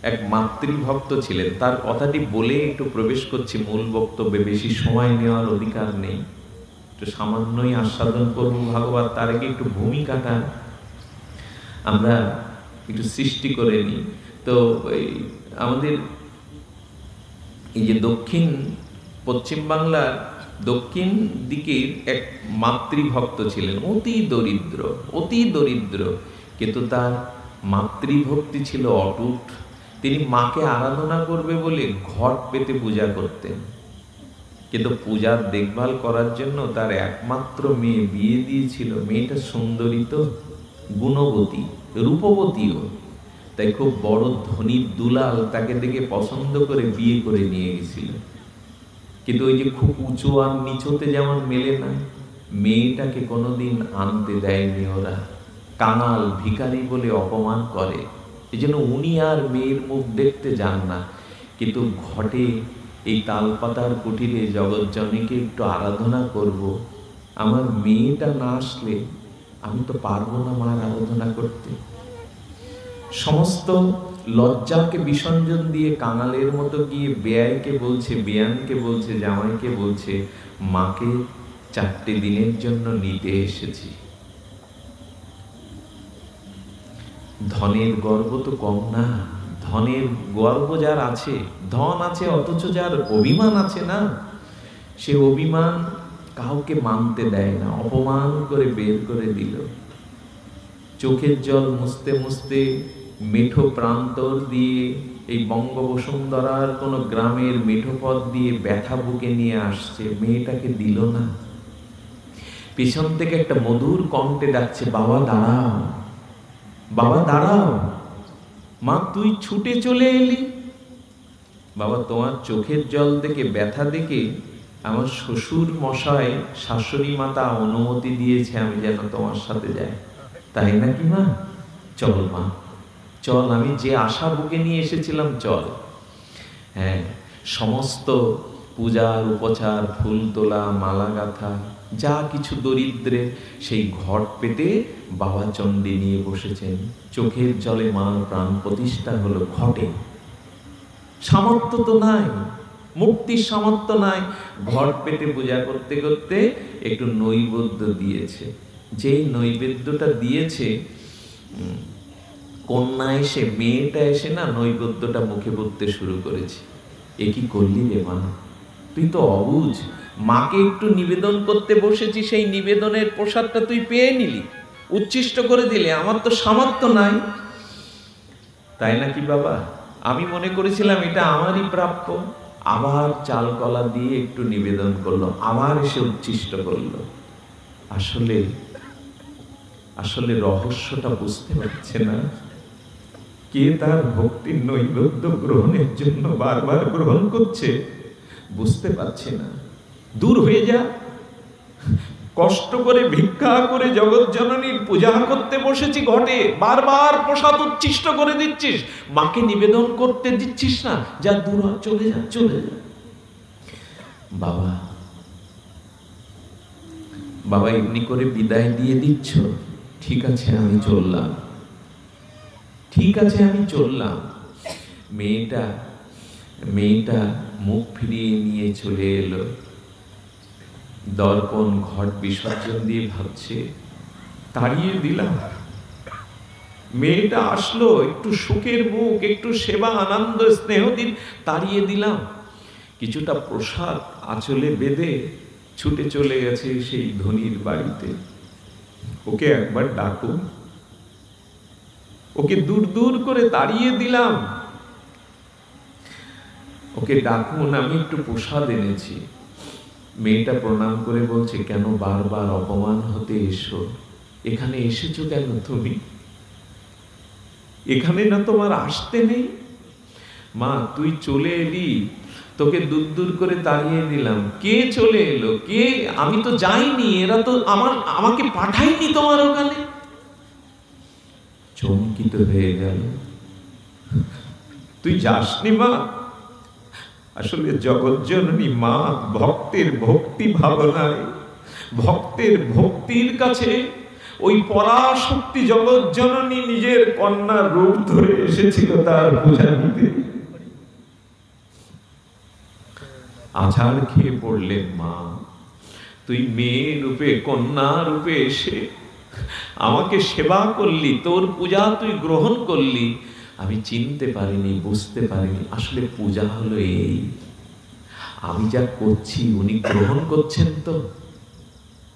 S1: এক মাতৃভক্ত ছিলেন, তার কথাটি বলে একটু প্রবেশ করছি মূল বক্তব্যে, বেশি সময় নেওয়ার অধিকার নেই, একটু সামান্যই আস্বাদন করবো ভাগবত, তার আগে একটু ভূমিকাটা আমরা একটু সৃষ্টি করে নিই। তো আমাদের এই যে দক্ষিণ পশ্চিম বাংলার দক্ষিণ দিকের এক মাতৃভক্ত ছিলেন, অতি দরিদ্র, কিন্তু তার মাতৃভক্তি ছিল অটুট। তিনি মাকে আরাধনা করবে বলে ঘট পেতে পূজা করতেন, কিন্তু পূজার দেখভাল করার জন্য তার একমাত্র মেয়ে বিয়ে দিয়েছিল। মেয়েটা সুন্দরী তো, গুণবতী, রূপবতীও, তাই খুব বড় ধনী দুলাল তাকে দেখে পছন্দ করে বিয়ে করে নিয়ে গেছিল। কিন্তু ওই যে খুব উঁচু আর নিচুতে যেমন মেলে না, মেয়েটাকে কোনোদিন আনতে দেয়নি ওরা, কাঙাল ভিখারি বলে অপমান করে। এই জন্য উনি আর মেয়ের মুখ দেখতে যান না। কিন্তু ঘটে এই তালপাতার কুটিরে জগৎজননীকে একটু আরাধনা করব, আমার মেয়েটা না আসলে আমি তো পারবো না মার আরাধনা করতে। সমস্ত লজ্জাকে বিসর্জন দিয়ে কাঙালের মতো গিয়ে বেয়াইকে বলছে, বেয়ানকে বলছে, জামাইকে বলছে, মাকে 4টে দিনের জন্য নিতে এসেছি। ধনের গর্ব তো কম না, ধনের গর্ব যার আছে, ধন আছে, অথচ যার অভিমান আছে না, সে অভিমান কাউকে মানতে দেয় না, অপমান করে বের করে দিল। চোখের জল মুছতে মুছতে মেঠো প্রান্তর দিয়ে এই বঙ্গবসুন্ধরার কোনো গ্রামের মেঠো পথ দিয়ে ব্যথা বুকে নিয়ে আসছে, মেয়েটাকে দিল না। পিছন থেকে একটা মধুর কণ্ঠে ডাকছে, বাবা দাঁড়াও, বাবা দাঁড়াও। মা তুই ছুটে চলে এলি? বাবা তোমার চোখের জল দেখে, ব্যথা দেখে আমার শ্বশুর মশাই, শাশুড়ি মাতা অনুমতি দিয়েছে আমি যেন তোমার সাথে যাই। তাই নাকি মা? চল মা চল, আমি যে আশা বুকে নিয়ে এসেছিলাম চল। হ্যাঁ, সমস্ত পূজার উপচার, ফুল তোলা, মালা গাঁথা, যা কিছু দরিদ্রের, সেই ঘট পেতে বাবা চণ্ডী নিয়ে বসেছেন। চোখের জলে মার প্রাণ প্রতিষ্ঠা হলো ঘটে। সামর্থ্য তো নাই, মুক্তির সামর্থ্য নাই, ঘট পেতে পূজা করতে করতে একটু নৈবেদ্য দিয়েছে। যেই নৈবেদ্যটা দিয়েছে, কন্যা এসে, মেয়েটা এসে না নৈবেদ্যটা মুখে পড়তে শুরু করেছে। এ কি করলি রে মা, তুই তো অবুঝ, মাকে একটু নিবেদন করতে বসেছি, সেই নিবেদনের প্রসাদটা তুই পেয়ে নিলি, উচ্ছিষ্ট করে দিলে, আমার তো সামর্থ্য নাই। তাই নাকি বাবা? আমি মনে করেছিলাম এটা আমারই প্রাপ্য। আবার চাল কলা দিয়ে একটু নিবেদন করলো, আবার এসে উচ্ছিষ্ট করলো। আসলে আসলে রহস্যটা বুঝতে পারছে না, কে তার ভক্তির নৈবেদ্য গ্রহণের জন্য বারবার গ্রহণ করছে বুঝতে পারছে না। দূর হয়ে যা, কষ্ট করে ভিক্ষা করে জগৎ জননীর পূজা করতে বসেছি ঘটে, বারবার প্রসাদ উচ্ছিষ্ট করে দিচ্ছিস, মাকে নিবেদন করতে দিচ্ছিস না, যা দূর হ, চলে যা, চলে যা। বাবা বাবা এমনি করে বিদায় দিয়ে দিচ্ছ? ঠিক আছে আমি চললাম, ঠিক আছে আমি চললাম। মেয়েটা মুখ ফিরিয়ে নিয়ে চলে এলো। দর্পণ ঘট বিসর্জন দিয়ে ভাবছে, তাড়িয়ে দিলাম। মেয়েটা আসলো, একটু সুখের মুখ, একটু সেবা, আনন্দ, স্নেহ দিন, তাড়িয়ে দিলাম। কিছুটা প্রসাদ আঁচলে বেঁধে ছুটে চলে গেছে সেই ধনীর বাড়িতে। ওকে একবার ডাকুন, ওকে দূর দূর করে তাড়িয়ে দিলাম, ওকে ডাকুন, আমি একটু প্রসাদ এনেছি। মেয়েটা প্রণাম করে বলছে, কেন বারবার অপমান হতে এসো? এখানে এসেছো কেন তুমি? এখানে না তোমার আসতে নেই? মা তুই চলে এলি, তোকে দূর দূর করে তাড়িয়ে দিলাম। কে চলে এলো? কে? আমি তো যাইনি, এরা তো আমাকে পাঠায়নি তোমার ওখানে। চমকিত হয়ে গেল, তুই যাসনি মা? আসলে জগৎজননী মা ভক্তের ভক্তি ভাবনায়, ভক্তের ভক্তির কাছে ওই পরাশক্তি জগৎ জননী নিজের কন্যার রূপ ধরে এসেছিল তার পূজা দিতে। আছাড় খেয়ে পড়লেন, মা তুই মেয়ে রূপে কন্যা রূপে এসে আমাকে সেবা করলি, তোর পূজা তুই গ্রহণ করলি, আমি চিনতে পারিনি, বুঝতে পারিনি আসলে পূজা হলো এই। আমি যা করছি উনি গ্রহণ করছেন তো,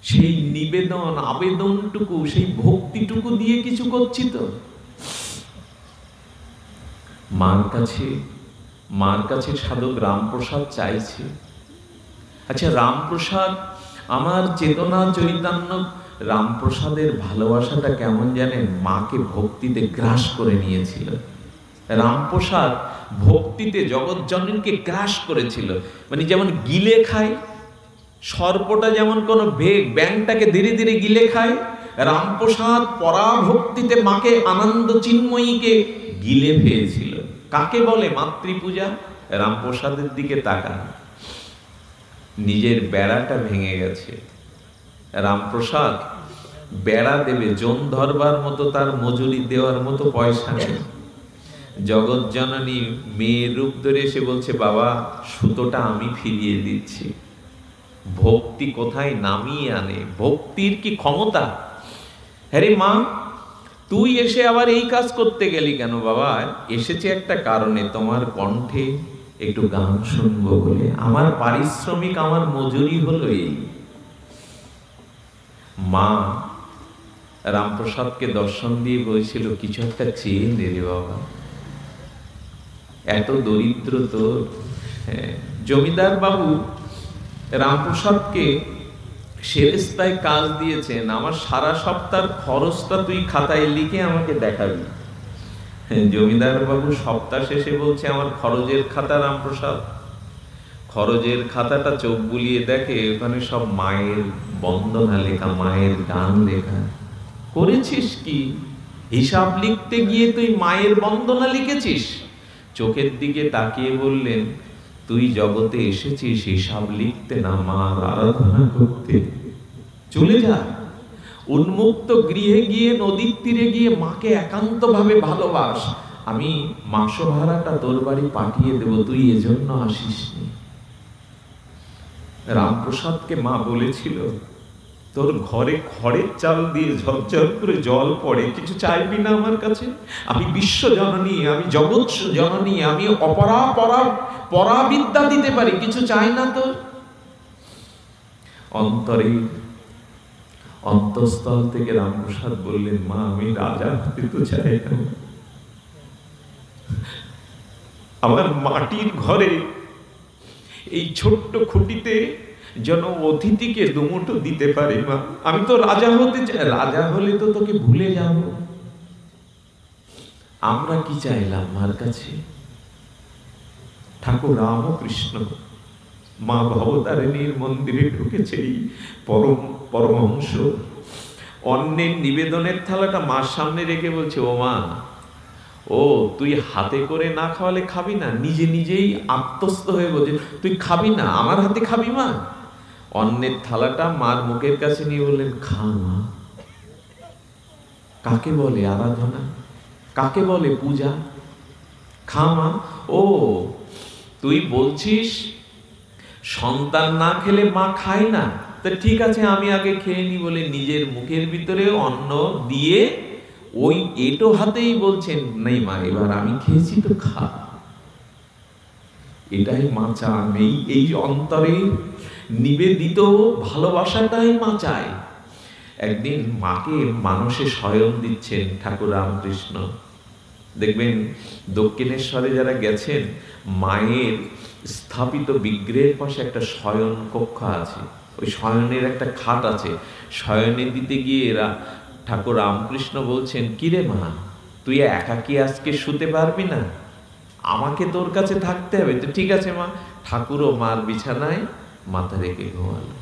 S1: সেই নিবেদন আবেদনটুকু, সেই ভক্তিটুকু দিয়ে কিছু করছি তো। মার কাছে সাধক রামপ্রসাদ চাইছে। আচ্ছা রামপ্রসাদ, আমার চেতনা চৈতন্য রামপ্রসাদের ভালোবাসাটা কেমন জানেন? মাকে ভক্তিতে গ্রাস করে নিয়েছিল। রামপ্রসাদ ভক্তিতে জগৎ জননীকে গ্রাস করেছিল, মানে যেমন গিলে খায় সর্পটা, যেমন কোন ব্যাংটাকে ধীরে ধীরে গিলে খায়, রামপ্রসাদ পরাভক্তিতে মাকে আনন্দ চিন্ময়ীকে গিলে ফেলেছিল। কাকে বলে মাতৃপূজা? রামপ্রসাদের দিকে তাকান, নিজের বেড়াটা ভেঙে গেছে। রামপ্রসাদ বেড়া দেবে, জোন ধরবার মতো, তার মজুরি দেওয়ার মতো পয়সা নেই। জগৎ জননী মেয়ের রূপ ধরে এসে বলছে, বাবা সুতোটা আমি ফিরিয়ে দিচ্ছি। ভক্তি কোথায় নামিয়ে আনে, ভক্তির কি ক্ষমতা! হ্যাঁ মা, তুই এসে আবার এই কাজ করতে গেলি কেন? বাবা এসেছে একটা কারণে, তোমার কণ্ঠে একটু গান শুনবো বলে। আমার পারিশ্রমিক, আমার মজুরি হলো এই। মা রামপ্রসাদকে দর্শন দিয়ে বলেছিল, কিছু একটা চেয়ে নে রে বাবা, এত দরিদ্র তোর। জমিদার বাবু রামপ্রসাদকে সেরেস্তায় কাজ দিয়েছেন, আমার সারা সপ্তাহের খরচটা তুই খাতায় লিখে আমাকে দেখাবি। জমিদার বাবু সপ্তাহ শেষে বলছে, আমার খরচের খাতা রামপ্রসাদ। খরচের খাতাটা চোখ বুলিয়ে দেখে, ওখানে সব মায়ের বন্দনা লেখা, মায়ের গান লেখা। করেছিস কি? হিসাব লিখতে গিয়ে তুই মায়ের বন্দনা লিখেছিস? চোখের দিকে তাকিয়ে বললেন, তুই জগতে এসেছিস হিসাব লিখতে না, মার আরাধনা করতে। চলে যা, উন্মুক্ত গৃহে গিয়ে, নদীর তীরে গিয়ে মাকে একান্ত ভাবে ভালোবাস। আমি মাস ভাড়াটা তোর বাড়ি পাঠিয়ে দেব, তুই এজন্য আসিসনি। রামপ্রসাদকে মা বলেছিল, তোর ঘরে খড়ের চাল দিয়ে ঝরঝর করে জল পড়ে, কিছু চাইবি না আমার কাছে? আমি বিশ্ব জননী, আমি জগৎ জননী, আমি পরাবিদ্যা দিতে পারি, কিছু চাই না তোর? অন্তরে অন্তঃস্থল থেকে রামপ্রসাদ বললেন, মা আমি রাজা হতে তো চাই না, আমার মাটির ঘরে এই ছোট্ট খুঁটিতে যেন অতিথিকে দুমুঠো দিতে পারে মা। আমি তো রাজা হতে চাই, রাজা হলে তো তোকে ভুলে যাব। আমরা কি চাইলাম মার কাছে? ঠাকুর রামকৃষ্ণ মা ভবতারিণীর মন্দিরে ঢুকেছে এই পরমহংস, অন্যের নিবেদনের থালাটা মার সামনে রেখে বলছে, ও মা, ও তুই হাতে করে না খাওয়ালে খাবি না? নিজে নিজেই আত্মস্থ হয়ে বলছে, তুই খাবি না, আমার হাতে খাবি মা? অন্যের থালাটা মার মুখের কাছে নিয়ে বললেন, খা মা। কাকে বলে আরাধনা? কাকে বলে পূজা? খা মা। ও তুই বলছিস সন্তান না খেলে মা খায় না? তা ঠিক আছে, আমি আগে খেয়ে নি বলে নিজের মুখের ভিতরে অন্ন দিয়ে ওই এটো হাতেই বলছেন, নেই মা এবার আমি খেয়েছি তো খা। এটাই মা চান, এই অন্তরে নিবেদিত ভালোবাসাটাই মা চায়। একদিন মাকে মানসে শয়ন দিচ্ছেন ঠাকুর রামকৃষ্ণ। দেখবেন দক্ষিণেশ্বরে যারা গেছেন, মায়ের স্থাপিত বিগ্রহের পাশে একটা শয়ন কক্ষ আছে, ওই শয়নের একটা খাট আছে। শয়নে দিতে গিয়ে এরা ঠাকুর রামকৃষ্ণ বলছেন, কিরে মা, তুই একাকি আজকে শুতে পারবি না? আমাকে তোর কাছে থাকতে হবে। তো ঠিক আছে মা। ঠাকুরও মার বিছানায় মাথা রেখে ঘুমালো।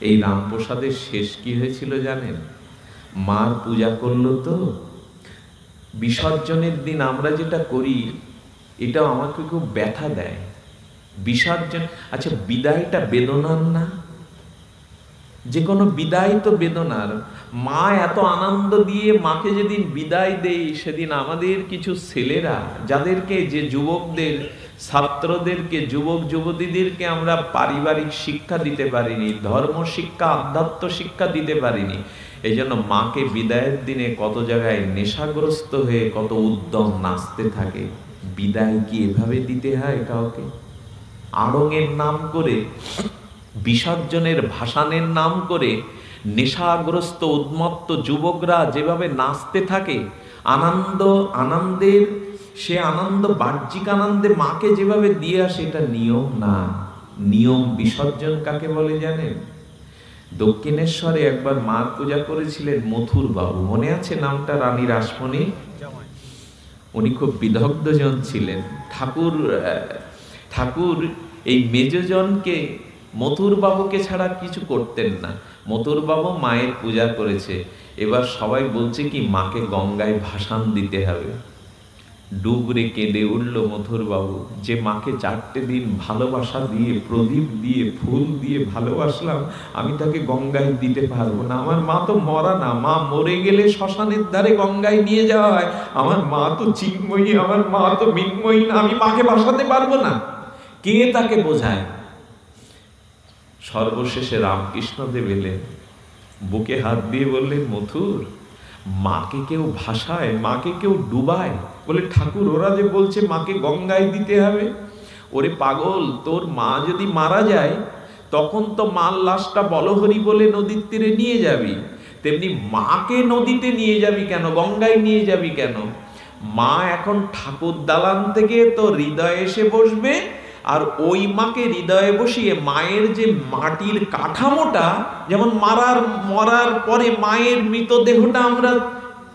S1: এই রামপ্রসাদের শেষ কি হয়েছিল জানেন? মার পূজা করলো তো, বিসর্জনের দিন আমরা যেটা করি এটাও আমাকে খুব ব্যথা দেয়। বিসর্জন, আচ্ছা বিদায়টা বেদনার না? যে কোনো বিদায় তো বেদনার। মা এত আনন্দ দিয়ে মাকে যেদিন বিদায় দেই, সেদিন আমাদের কিছু ছেলেরা, যাদেরকে, যে যুবকদের, ছাত্রদেরকে, যুবক যুবতীদেরকে আমরা পারিবারিক শিক্ষা দিতে পারিনি, ধর্ম শিক্ষা, আধ্যাত্ম শিক্ষা দিতে পারিনি, এই জন্য মাকে বিদায়ের দিনে কত জায়গায় নেশাগ্রস্ত হয়ে কত উদ্যম নাচতে থাকে। বিদায় কি এভাবে দিতে হয় কাউকে? আড়ঙের নাম করে, বিসর্জনের ভাসানের নাম করে নেশাগ্রস্ত উন্মত্ত যুবকরা যেভাবে নাচতে থাকে, আনন্দের সে আনন্দ, বাহ্যিক আনন্দে মাকে যেভাবে দিয়ে আসে, এটা নিয়ম না। নিয়ম বিসর্জন কাকে বলে জানেন? দক্ষিণেশ্বরে একবার মার পূজা করেছিলেন মথুর বাবু, মনে আছে নামটা? রানী রাসমণি। উনি খুব বিদগ্ধজন ছিলেন। ঠাকুর এই মেজজনকে, মথুর বাবুকে ছাড়া কিছু করতেন না। মথুর বাবু মায়ের পূজা করেছে, এবার সবাই বলছে কি মাকে গঙ্গায় ভাসান দিতে হবে। ডুবরে কেঁদে উঠল মথুর বাবু, যে মাকে 4টে দিন ভালোবাসা দিয়ে, প্রদীপ দিয়ে, ফুল দিয়ে ভালোবাসলাম, আমি তাকে গঙ্গায় দিতে পারবো না। আমার মা তো মরা না, মা মরে গেলে শ্মশানের ধারে গঙ্গায় নিয়ে যাওয়া হয়। আমার মা তো চিন্ময়ী, আমার মা তো মৃন্ময়ী না, আমি মাকে ভাসাতে পারবো না। কে তাকে বোঝায়? সর্বশেষে রামকৃষ্ণদেব এলেন, বুকে হাত দিয়ে বললেন, মথুর, মাকে কেউ ভাসায়, মাকে কেউ ডুবায়? বলে, ঠাকুর, ওরা যে বলছে মাকে গঙ্গায় দিতে হবে। ওরে পাগল, তোর মা যদি মারা যায়, তখন তো মার লাশটা বলহরি বলে নদীর তীরে নিয়ে যাবি, তেমনি মাকে নদীতে নিয়ে যাবি কেন, গঙ্গায় নিয়ে যাবি কেন? মা এখন ঠাকুর দালান থেকে তো হৃদয়ে এসে বসবে, আর ওই মাকে হৃদয়ে বসিয়ে মায়ের যে মাটির কাঠামোটা, যেমন মরার পরে মায়ের মৃতদেহটা আমরা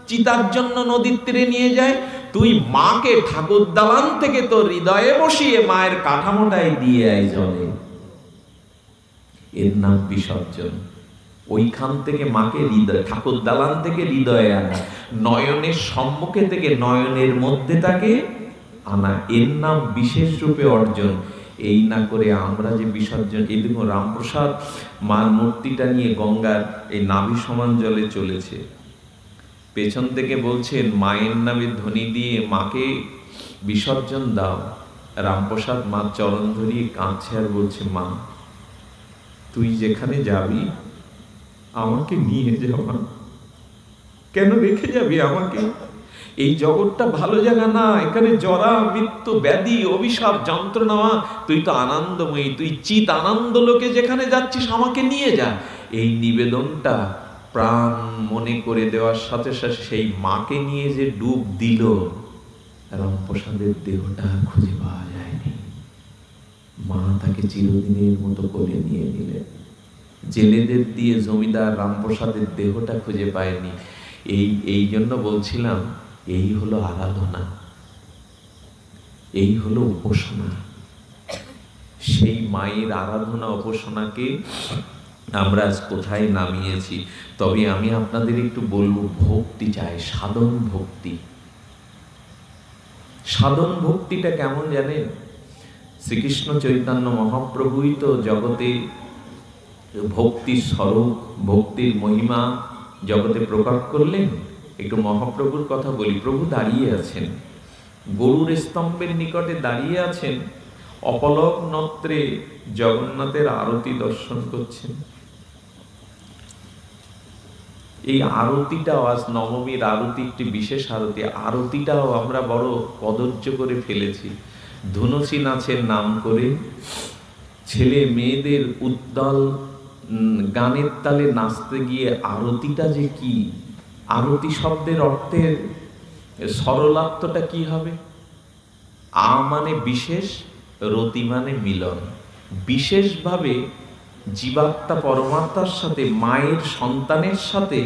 S1: চিতার জন্য নদীর তীরে নিয়ে যাই, তুই মাকে ঠাকুর দালান থেকে তো হৃদয়ে বসিয়ে মায়ের কাঠামোটাই দিয়ে আয় জলে। এর নাম বিসর্জন। ওইখান থেকে মাকে হৃদয়, ঠাকুর দালান থেকে হৃদয়ে আনা, নয়নের সম্মুখে থেকে নয়নের মধ্যে তাকে আনা, এর নাম বিশেষ রূপে অর্জন। এই না করে আমরা যে বিসর্জন, এই দেখুন রামপ্রসাদ মার মূর্তিটা নিয়ে গঙ্গার এই নাভি সমান জলে চলেছে, পেছন থেকে বলছেন মায়ের নামে ধ্বনি দিয়ে মাকে বিসর্জন দাও। রামপ্রসাদ মার চরণ ধরিয়ে কাঁদছে আর বলছে, মা, তুই যেখানে যাবি আমাকে নিয়ে যাওয়া, কেন রেখে যাবি আমাকে? এই জগৎটা ভালো জায়গা না, এখানে জরা, মৃত্যু, ব্যাধি, অভিশাপ, যন্ত্রণা। তুই তো আনন্দময়ী, তুই চিত আনন্দ লোকে যেখানে যাচ্ছিস, আমাকে নিয়ে যা। এই নিবেদনটা প্রাণ মনে করে দেওয়ার সাথে সাথে সেই মাকে নিয়ে যে ডুব দিল, রামপ্রসাদের দেহটা খুঁজে পাওয়া যায়নি। মা তাকে চিরদিনের মতো কোলে নিয়ে নিলেন। জেলেদের দিয়ে জমিদার রামপ্রসাদের দেহটা খুঁজে পায়নি। এই জন্য বলছিলাম, এই হলো আরাধনা, এই হলো উপাসনা। সেই মায়ের আরাধনা উপাসনাকে আমরা আজ কোথায় নামিয়েছি। তবে আমি আপনাদের একটু বলবো, ভক্তি চাই, সাধন ভক্তি। সাধন ভক্তিটা কেমন জানেন? শ্রীকৃষ্ণ চৈতন্য মহাপ্রভুই তো জগতে ভক্তির স্বরূপ, ভক্তির মহিমা জগতে প্রকাশ করলেন। একটু মহাপ্রভুর কথা বলি। প্রভু দাঁড়িয়ে আছেন, গরুর স্তম্ভের নিকটে দাঁড়িয়ে আছেন, অপলক নত্রে জগন্নাথের আরতি দর্শন করছেন। এই আরতিটাও, আজ নবমীর আরতি একটি বিশেষ আরতি, আরতিটাও আমরা বড় কদর্য করে ফেলেছি। ধুনুচি নাচের নাম করে ছেলে মেয়েদের উদ্দল গানের তালে নাচতে গিয়ে আরতিটা যে কি, আরতি শব্দের অর্থের সরলার্থটা কি হবে? আ মানে বিশেষ, রতি মানে মিলন। বিশেষভাবে জীবাত্মা পরমাত্মার সাথে, মায়ের সন্তানের সাথে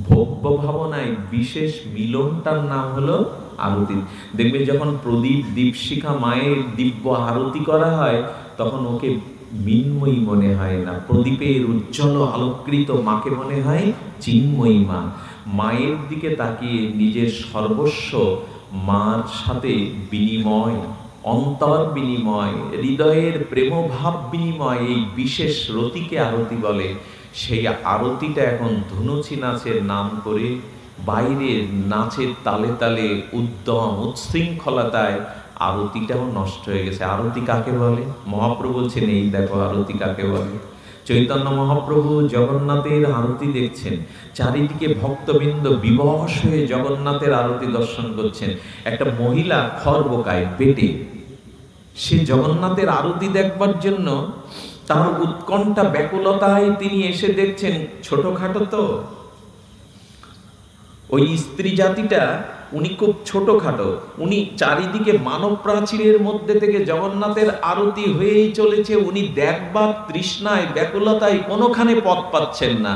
S1: ভব্য ভাবনায় বিশেষ মিলনটার নাম হলো আরতি। দেখবেন যখন প্রদীপ দীপশিখা মায়ের দিব্য আরতি করা হয়, তখন ওকে মৃন্ময়ী মনে হয় না, প্রদীপের উজ্জ্বল আলোকৃত মাকে মনে হয় চিন্ময়ী মা। মায়ের দিকে তাকিয়ে নিজের সর্বস্ব মার সাথে বিনিময়, অন্তর বিনিময়, হৃদয়ের প্রেমভাব বিনিময়, এই বিশেষ রতিকে আরতি বলে। সেই আরতিটা এখন ধুনুচি নাচের নাম করে বাইরে নাচের তালে তালে উদ্যম উচ্ছৃঙ্খলতায় আরতিটাও নষ্ট হয়ে গেছে। আরতি কাকে বলে? মহাপ্রভু বলছেন এই দেখো আরতি কাকে বলে। চৈতন্য মহাপ্রভু জগন্নাথের আরতি দেখছেন, চারিদিকে ভক্তবৃন্দ বিবশ হয়ে জগন্নাথের আরতি দর্শন করছেন। একটা মহিলা খড়-বোকায় পেটে, সে জগন্নাথের আরতি দেখবার জন্য তার উৎকণ্ঠা ব্যাকুলতায় তিনি এসে দেখছেন, ছোটখাটো তো ওই স্ত্রী জাতিটা, উনি খুব ছোটখাটো, উনি চারিদিকে মানব প্রাচীরের মধ্যে থেকে জগন্নাথের আরতি হয়েই চলেছে, উনি দেখবার তৃষ্ণায় ব্যাকুলতায় কোনোখানে পথ পাচ্ছেন না।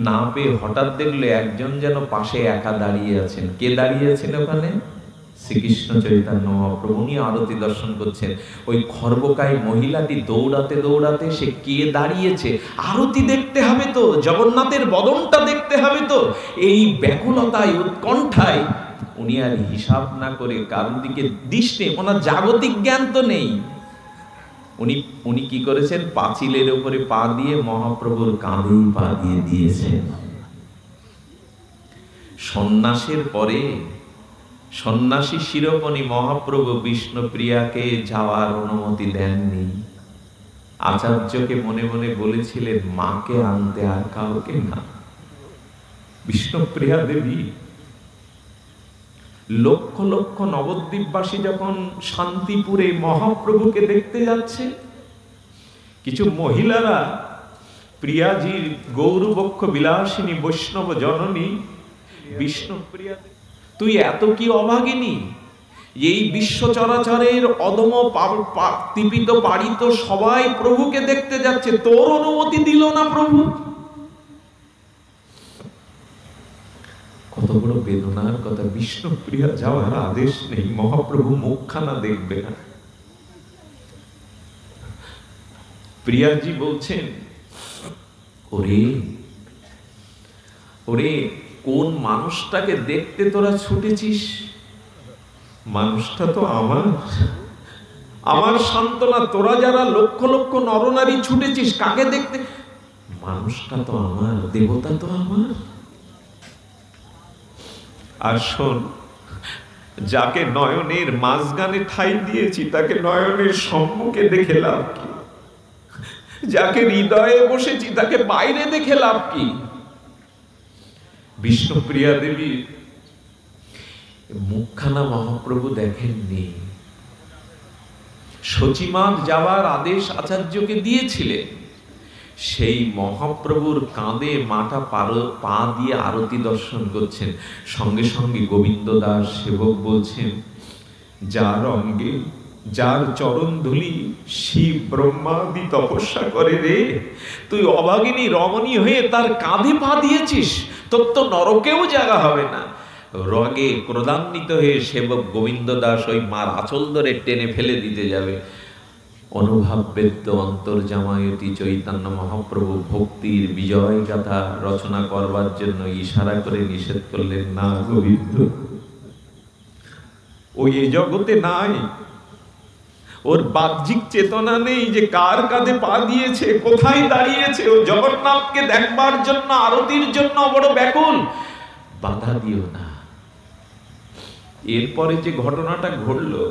S1: না পেয়ে হঠাৎ দেখলে একজন যেন পাশে একা দাঁড়িয়ে আছেন। কে দাঁড়িয়ে আছেন ওখানে? শ্রীকৃষ্ণ চৈতন্য মহাপ্রভু। উনি আরতি দর্শন করছেন। ওই খর্বকায় মহিলাটি দৌড়াতে দৌড়াতে সে কে দাঁড়িয়েছে, আরতি দেখতে হবে তো, জগন্নাথের বদনটা দেখতে হবে তো, এই ব্যাকুলতায় উৎকণ্ঠায় উনি আর হিসাব না করে কারোর দিকে দৃষ্টি, ওনার জাগতিক জ্ঞান তো নেই, উনি কি করেছেন, পাঁচিলের উপরে পা দিয়ে মহাপ্রভুর কাঁধেই পা দিয়ে দিয়েছেন। সন্ন্যাসের পরে সন্ন্যাসী শিরোমণি মহাপ্রভু বিষ্ণুপ্রিয়াকে যাওয়ার অনুমতি দেননি। আচার্যকে মনে মনে বলেছিলেন মাকে আনতে, আর কাউকে না। বিষ্ণুপ্রিয়া দেবী, লক্ষ লক্ষ নবদ্বীপবাসী যখন শান্তিপুরে মহাপ্রভুকে দেখতে যাচ্ছে, কিছু মহিলারা প্রিয়াজির গৌরবক্ষ বিলাসিনী বৈষ্ণব জননী বিষ্ণুপ্রিয়া, তুই এত কি অভাগিনী, এই বিশ্ব চরাচরের অদম তিপিত পাড়িত সবাই প্রভুকে দেখতে যাচ্ছে, তোর অনুমতি দিল না প্রভু। কত বড় বেদনার কথা। বিষ্ণুপ্রিয়া যাওয়ার আদেশ নেই, মহাপ্রভু মুখখানা দেখবে না। প্রিয়াজি বলছেন, ওরে ওরে, কোন মানুষটাকে দেখতে তোরা ছুটেছিস? মানুষটা তো আমার সান্ত্বনা। তোরা যারা লক্ষ লক্ষ নরনারী ছুটেছিস কাকে দেখতে? মানুষটা তো আমার, দেবতা তো আমার। আর শোন, যাকে নয়নের মাঝখানে ঠাঁই দিয়েছি তাকে নয়নের সম্মুখে দেখে লাভ কি? যাকে হৃদয়ে বসেছি তাকে বাইরে দেখে লাভ কি? বিষ্ণুপ্রিয়া দেবী মুখখানা মহাপ্রভু দেখেননি। সচিমাগ যাওয়ার আদেশ আচার্যকে দিয়েছিলেন। সেই মহাপ্রভুর কাঁধে মাথা পা দিয়ে আরতি দর্শন করছেন। সঙ্গে সঙ্গে গোবিন্দ দাস সেবক বলছেন, যার অঙ্গে যার চরণ ধুলি শিব ব্রহ্মাদি তপস্যা করে রে, তুই অভাগিনী রমণী হয়ে তার কাঁধে পা দিয়েছিস, তোর তো নরকেও জায়গা হবে না। রগে ক্রোধান্বিত হয়ে সেবক গোবিন্দ দাস ওই মার আঁচল ধরে টেনে ফেলে দিতে যাবে। অনুভব বেদ্য অন্তর্জামায়তি চৈতন্য মহাপ্রভু ভক্তির বিজয় গাথা রচনা করবার জন্য ইশারা করে নিষেধ করলেন, না গোবিন্দ, ওই এই জগতে নাই, ওর বাহ্যিক চেতনা নেই যে কার কাঁধে পা দিয়েছে, কোথায় দাঁড়িয়েছে। ও জগন্নাথকে দেখবার জন্য, আরতির জন্য বড় ব্যাকুল, বাধা দিও না। এরপরে যে ঘটনাটা ঘটলো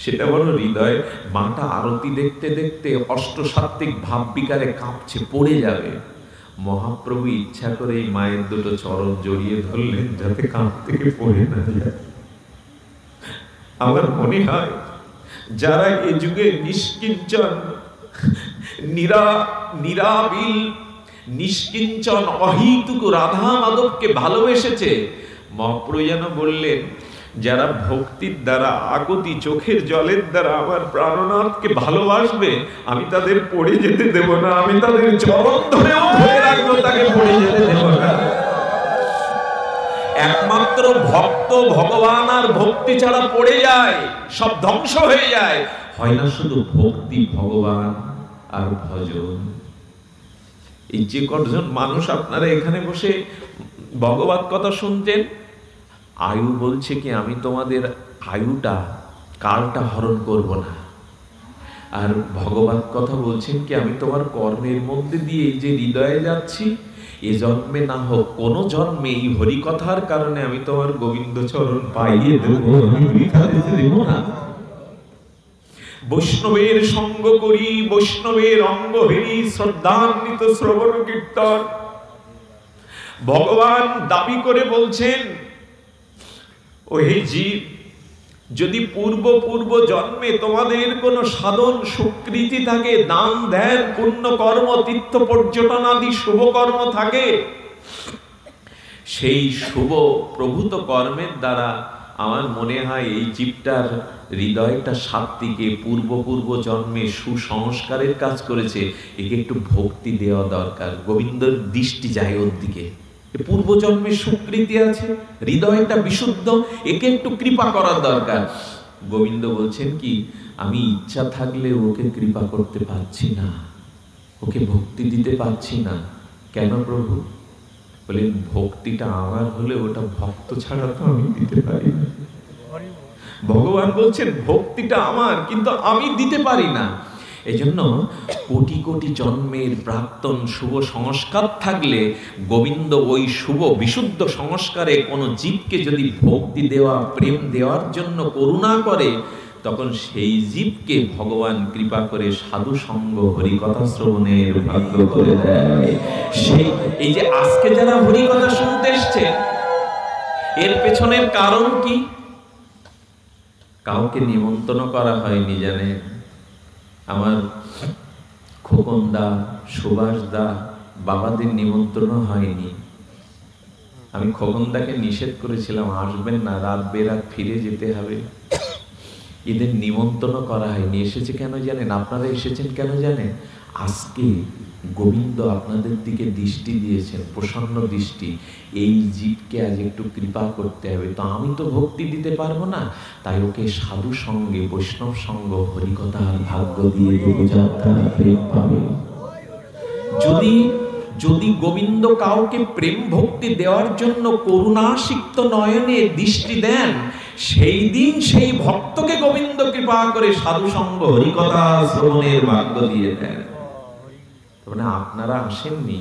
S1: সেটা বড় হৃদয়। মাটা আরতি দেখতে দেখতে অষ্টসাত্ত্বিক ভাব বিকারে কাঁপছে, পড়ে যাবে। মহাপ্রভু ইচ্ছা করে এই মায়ের দুটো চরণ জড়িয়ে ধরলেন যাতে কাঁপ থেকে পড়ে না যায়। আমার মনে হয় যারা এই যুগে নিষ্কিঞ্চন নিরাবিল নিষ্কিঞ্চন অহিতুক রাধা মাধবকে ভালোবেসেছে, মহাপ্রভু যেন বললেন, যারা ভক্তির দ্বারা আকুতি চোখের জলের দ্বারা আমার প্রাণনাথকে ভালোবাসবে, আমি তাদের পড়ে যেতে দেব না, আমি তাদের চরণ ধরেও ধরে রাখবো, তাকে পড়ে যেতে দেব না। একমাত্র ভক্ত ভগবান আর ভক্তি ছাড়া পড়ে যায়, সব ধ্বংস হয়ে যায়। হয় না শুধু ভক্তি, ভগবান আর ভজন। এই যে কতজন মানুষ আপনারা এখানে বসে ভগবত কথা শুনতেন, আয়ু বলছে কি আমি তোমাদের আয়ুটা কালটা হরণ করব না, আর ভগবান কথা বলছেন কি, আমি তোমার কর্মের মধ্যে দিয়ে এই যে হৃদয়ে যাচ্ছি, এ জন্মে না হোক কোন জন্মে এই হরিকথার কারণে আমি তোমার গোবিন্দ চরণ পাইয়ে দেবো, আমি বৃথা যেতে দেব না। বৈষ্ণবের সঙ্গ করি, বৈষ্ণবের অঙ্গ হেরি, শ্রদ্ধান্বিত শ্রবণ কীর্তন। ভগবান দাবি করে বলছেন, ও হে জীব, যদি পূর্ব জন্মে তোমাদের কোনো সাধন সুকৃতি থাকে, দান ধ্যান পুণ্য কর্ম তীর্থ পর্যটন আদি শুভ কর্ম থাকে, সেই শুভ প্রভূত কর্মের দ্বারা আমার মনে হয় এই জীবটার হৃদয়টা সাত্ত্বিকে পূর্ব জন্মে সুসংস্কারের কাজ করেছে, একে একটু ভক্তি দেওয়া দরকার। গোবিন্দর দৃষ্টি যায় ওর দিকে, পূর্ব জন্মে সুকৃতি আছে, হৃদয়টা বিশুদ্ধ, একে একটু কৃপা করার দরকার। গোবিন্দ বলছেন কি, আমি ইচ্ছা থাকলে ওকে কৃপা করতে পারছি না, ওকে ভক্তি দিতে পারছি না। কেন প্রভু? বলেন, ভক্তিটা আমার হলে ওটা ভক্ত ছাড়া তো আমি দিতে পারি না। ভগবান বলছেন ভক্তিটা আমার, কিন্তু আমি দিতে পারি না। এজন্য কোটি জন্মের প্রাক্তন শুভ সংস্কার থাকলে গোবিন্দ ওই শুভ বিশুদ্ধ সংস্কারে কোনো জীবকে যদি ভক্তি দেওয়া, প্রেম দেওয়ার জন্য করুণা করে, তখন সেই জীবকে ভগবান কৃপা করে সাধু সঙ্গ হরিকথা শ্রবণের ভাগ্য করে দেয়। সেই এই যে আজকে যারা হরিকথা শুনতে এসছে, এর পেছনের কারণ কি? কাউকে নিমন্ত্রণ করা হয়নি, জানেন? আমার খোকন দা, সুভাষ দা, বাবাদের নিমন্ত্রণ হয়নি। আমি খোকন দাকে নিষেধ করেছিলাম, আসবেন না, রাত বেরাত ফিরে যেতে হবে। এদের নিমন্ত্রণ করা হয়নি। এসেছে কেন জানেন? আপনারা এসেছেন কেন জানেন? আজকে গোবিন্দ আপনাদের দিকে দৃষ্টি দিয়েছেন, প্রসন্ন দৃষ্টি। এই জীবকে আজ একটু কৃপা করতে হবে। তো আমি তো ভক্তি দিতে পারবো না, তাই ওকে সাধু সঙ্গে, বৈষ্ণব সঙ্গ, হরিকথার ভাগ্য দিয়ে দেবো, যাত্রা প্রেম পাবে। যদি গোবিন্দ কাউকে প্রেম ভক্তি দেওয়ার জন্য করুণাসিক্ত নয়নে দৃষ্টি দেন, সেই দিন সেই ভক্তকে গোবিন্দ কৃপা করে সাধু সঙ্গ হরিকথা শ্রবণের ভাগ্য দিয়ে দেন। মানে আপনারা আসেননি,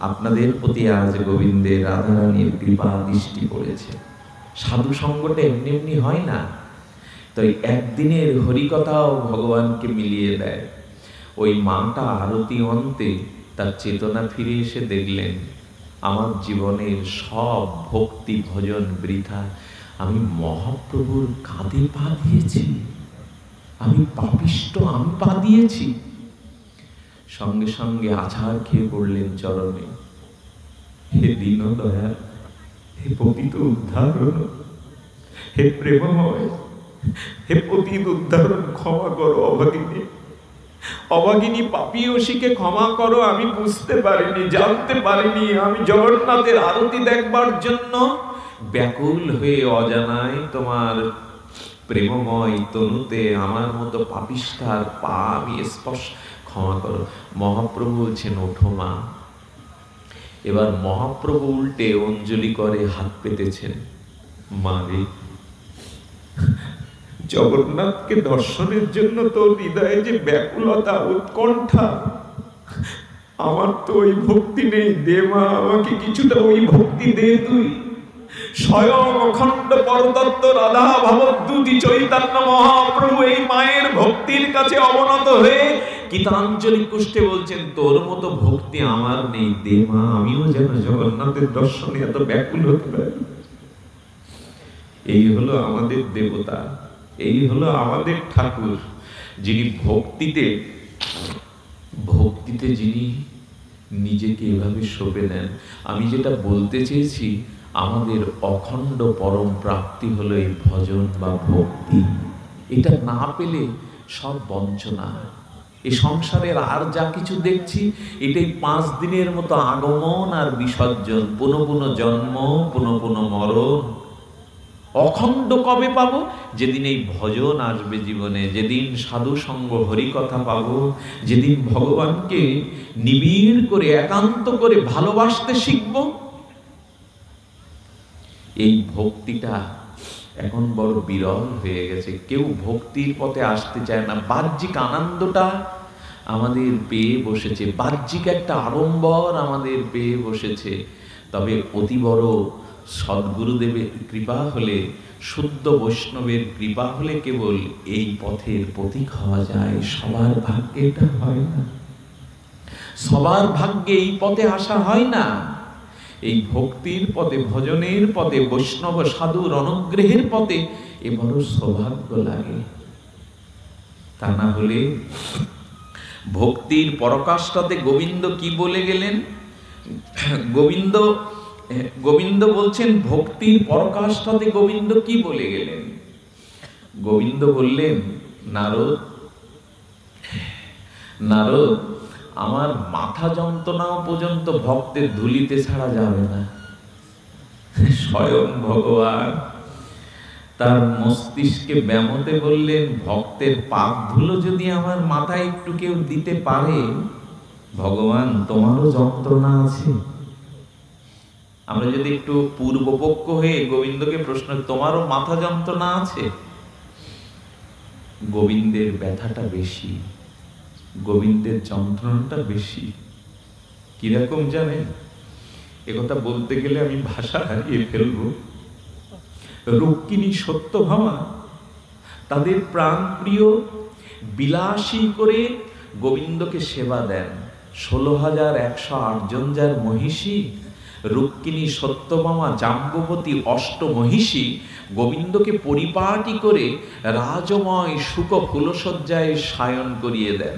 S1: আপনাদের প্রতি আজ গোবিন্দের রাধারানীর কৃপা দৃষ্টি পড়েছে। সাধু সঙ্গটা এমনি এমনি হয় না। তো একদিনের হরিকথাও ভগবানকে মিলিয়ে দেয়। ওই মাটা আরতি অন্তে তার চেতনা ফিরে এসে দেখলেন, আমার জীবনের সব ভক্তি ভজন বৃথা। আমি মহাপ্রভুর কাঁধে পা দিয়েছি, আমি পাপিষ্ট, আমি পা দিয়েছি। সঙ্গে সঙ্গে আছাড় খেয়ে পড়লেন চরণে। হে দীন দয়াল, হে পতিত উদ্ধারণ, হে প্রেমময়, হে পতিত উদ্ধারণ, ক্ষমা করো অভাগিনী, অভাগিনী পাপীয়সীকে ক্ষমা করো। আমি বুঝতে পারিনি, জানতে পারিনি। আমি জগন্নাথের আরতি দেখবার জন্য ব্যাকুল হয়ে অজানায় তোমার প্রেমময় তনুতে আমার মতো পাপিষ্ঠার পা আমি স্পর্শ, ক্ষমা করো। মহাপ্রভু বলছেন, ওঠো মা। এবার মহাপ্রভু উল্টে অঞ্জলি করে হাত পেতেছেন। মা রে, জগন্নাথকে দর্শনের জন্য তোর হৃদয়ে যে ব্যাকুলতা, উৎকণ্ঠা, আমার তো ওই ভক্তি নেই। দে মা, আমাকে কিছুটা ওই ভক্তি দে তুই। স্বয়ং অখণ্ড পরতত্ত্ব রাধা ভবদ্দূতি চৈতন্য মহাপ্রভু এই মায়ের ভক্তির কাছে অবনত হয়ে গীতাঞ্জলি কুষ্টে বলছেন, তোর মতো ভক্তি আমার নেই, দে মা, আমিও যেন জগন্নাথের দর্শনে এত ব্যাকুল হতে পারি। এই হলো আমাদের দেবতা, এই হলো আমাদের ঠাকুর, যিনি ভক্তিতে যিনি নিজেকে এভাবে সঁপে দেন। আমি যেটা বলতে চেয়েছি, আমাদের অখণ্ড পরম প্রাপ্তি হলো এই ভজন বা ভক্তি। এটা না পেলে সব বঞ্চনা। এই সংসারের আর যা কিছু দেখছি, এটাই 5 দিনের মতো আগমন আর বিসর্জন, পুনঃ পুনঃ জন্ম, পুনঃ পুনঃ মরণ। অখণ্ড কবে পাবো? যেদিন এই ভজন আসবে জীবনে, যেদিন সাধু সঙ্গ হরিকথা পাবো, যেদিন ভগবানকে নিবিড় করে একান্ত করে ভালোবাসতে শিখব। এই ভক্তিটা এখন বড় বিরল হয়ে গেছে, কেউ ভক্তির পথে আসতে চায় না। বাহ্যিক আনন্দটা আমাদের পেয়ে বসেছে, বাহ্যিক একটা আড়ম্বর আমাদের পেয়ে বসেছে। তবে অতি বড় সদ্গুরুদেবের কৃপা হলে, শুদ্ধ বৈষ্ণবের কৃপা হলে কেবল এই পথের পথিক হওয়া যায়। সবার ভাগ্যে এটা হয় না, সবার ভাগ্যে এই পথে আসা হয় না। এই ভক্তির পথে, ভজনের পথে, বৈষ্ণব সাধুর অনুগ্রহের পথে এ বড় সৌভাগ্য লাগে। তা না হলে ভক্তির পরকাষ্ঠাতে গোবিন্দ কি বলে গেলেন? গোবিন্দ বলছেন, ভক্তির পরকাষ্ঠাতে গোবিন্দ কি বলে গেলেন? গোবিন্দ বললেন, নারদ, আমার মাথা যন্ত্রণাও পর্যন্ত ভক্তের ধুলিতে ছাড়া যাবে না। স্বয়ং ভগবান তার মস্তিষ্কে ব্যামোতে বললেন, ভক্তের পাপ ধুলো যদি আমার মাথায় একটু কেউ দিতে পারে, ভগবান তোমারও যন্ত্রণা আছে। আমরা যদি একটু পূর্বপক্ষ হয়ে গোবিন্দকে প্রশ্ন, তোমারও মাথা যন্ত্রণা আছে? গোবিন্দের ব্যথাটা বেশি, গোবিন্দের যন্ত্রণাটা বেশি। কিরকম জানেন? একথা বলতে গেলে আমি ভাষা হারিয়ে ফেলবো। রুক্মিণী সত্যভামা তাদের প্রাণপ্রিয় বিলাসী করে গোবিন্দকে সেবা দেন। 16,108 জন যার মহিষী, রুক্মিণী সত্যভামা জাম্ববতী অষ্টমহিষী গোবিন্দকে পরিপাটি করে রাজময় শুক ফুলসজ্জায় সায়ন করিয়ে দেন।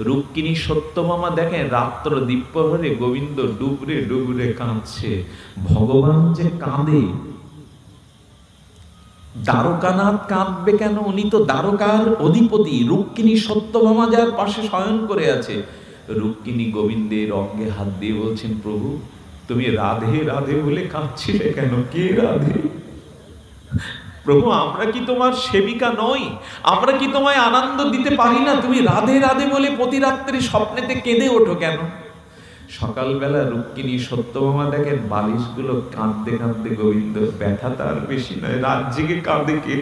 S1: রুক্মিণী সত্যভামা দেখেন রাত্র দ্বীপ্রহরে গোবিন্দ ডুবরে ডুবরে কাঁদছে। ভগবান যে কাঁদে, দ্বারকানাথ কাঁদবে কেন? উনি তো দ্বারকার অধিপতি। রুক্মিণী সত্যভামা যার পাশে শয়ন করে আছে, রুক্মিণী গোবিন্দের অঙ্গে হাত দিয়ে বলছেন, প্রভু তুমি রাধে রাধে বলে কাঁদছিলে কেন? কে রাধে? প্রভু আমরা কি তোমার সেবিকা নই? আমরা কি তোমায় আনন্দ দিতে পারি না? তুমি রাধে রাধে বলে প্রতি রাত্রে স্বপ্নেতে কেঁদে ওঠো কেন? সকালবেলা রুক্মিণী সত্যভামা দেখেন বালিশগুলো কাঁদতে কাঁদতে গোবিন্দ, ব্যথা তার বেশি নয়, রাত জেগে কাঁদে কে?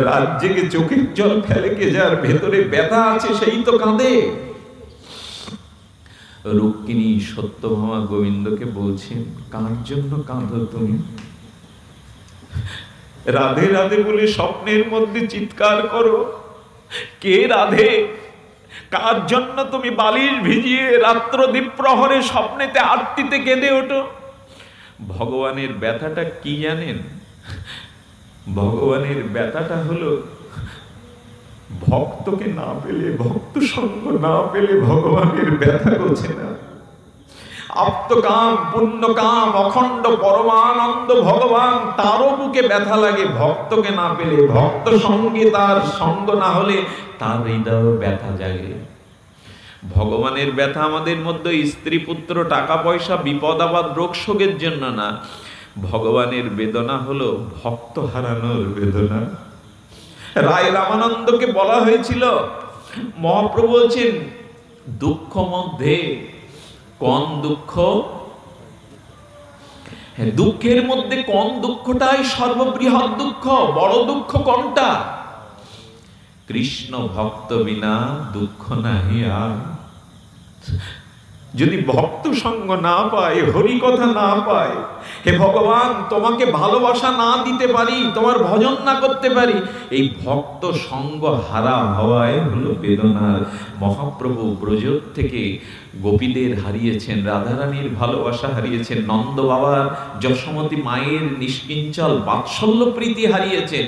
S1: রাত জেগে চোখের জল ফেলে কে? যার ভেতরে ব্যথা আছে সেই তো কাঁদে। রুক্মিণী সত্যভামা গোবিন্দকে বলছেন, কার জন্য কাঁদো তুমি? রাধে রাধে বলে স্বপ্নের মধ্যে চিৎকার করো, কে রাধে? কার জন্য তুমি বালিশ ভিজিয়ে রাত্র দ্বীপ্রহরে স্বপ্নেতে আরতিতে কেঁদে ওঠো? ভগবানের ব্যথাটা কি জানেন? ভগবানের ব্যথাটা হলো ভক্তকে না পেলে, ভক্ত সঙ্গ না পেলে ভগবানের ব্যথা করছে না। আপ্তকাম পুণ্যকাম অখণ্ড পরমানন্দ ভগবান, তারও বুকে ব্যথা লাগে ভক্তকে না পেলে। ভক্ত সঙ্গে তার সঙ্গ না হলে তার হৃদয়ে ব্যথা জাগে। ভগবানের ব্যথা আমাদের মধ্যে স্ত্রী পুত্র টাকা পয়সা বিপদ আপদ রোগ শোকের জন্য না। ভগবানের বেদনা হলো ভক্ত হারানোর বেদনা। রায় রামানন্দকে বলা হয়েছিল, মহাপ্রভু বলছেন, দুঃখ মধ্যে কোন দুঃখ? দুঃখের মধ্যে কোন দুঃখটাই সর্ববৃহৎ দুঃখ? বড় দুঃখ কোনটা? কৃষ্ণ ভক্ত বিনা দুঃখ নাহি আর। যদি ভক্ত সঙ্গ না পায়, হরি কথা না পায়, হে ভগবান তোমাকে ভালোবাসা না দিতে পারি, তোমার ভজন না করতে পারি, এই ভক্ত সঙ্গ হারা হওয়ায় হলো বেদনার। মহাপ্রভু ব্রজ থেকে গোপীদের হারিয়েছেন, রাধারানীর ভালোবাসা হারিয়েছেন, নন্দ বাবার যশোমতী মায়ের নিষ্কিঞ্চল বাৎসল্য প্রীতি হারিয়েছেন।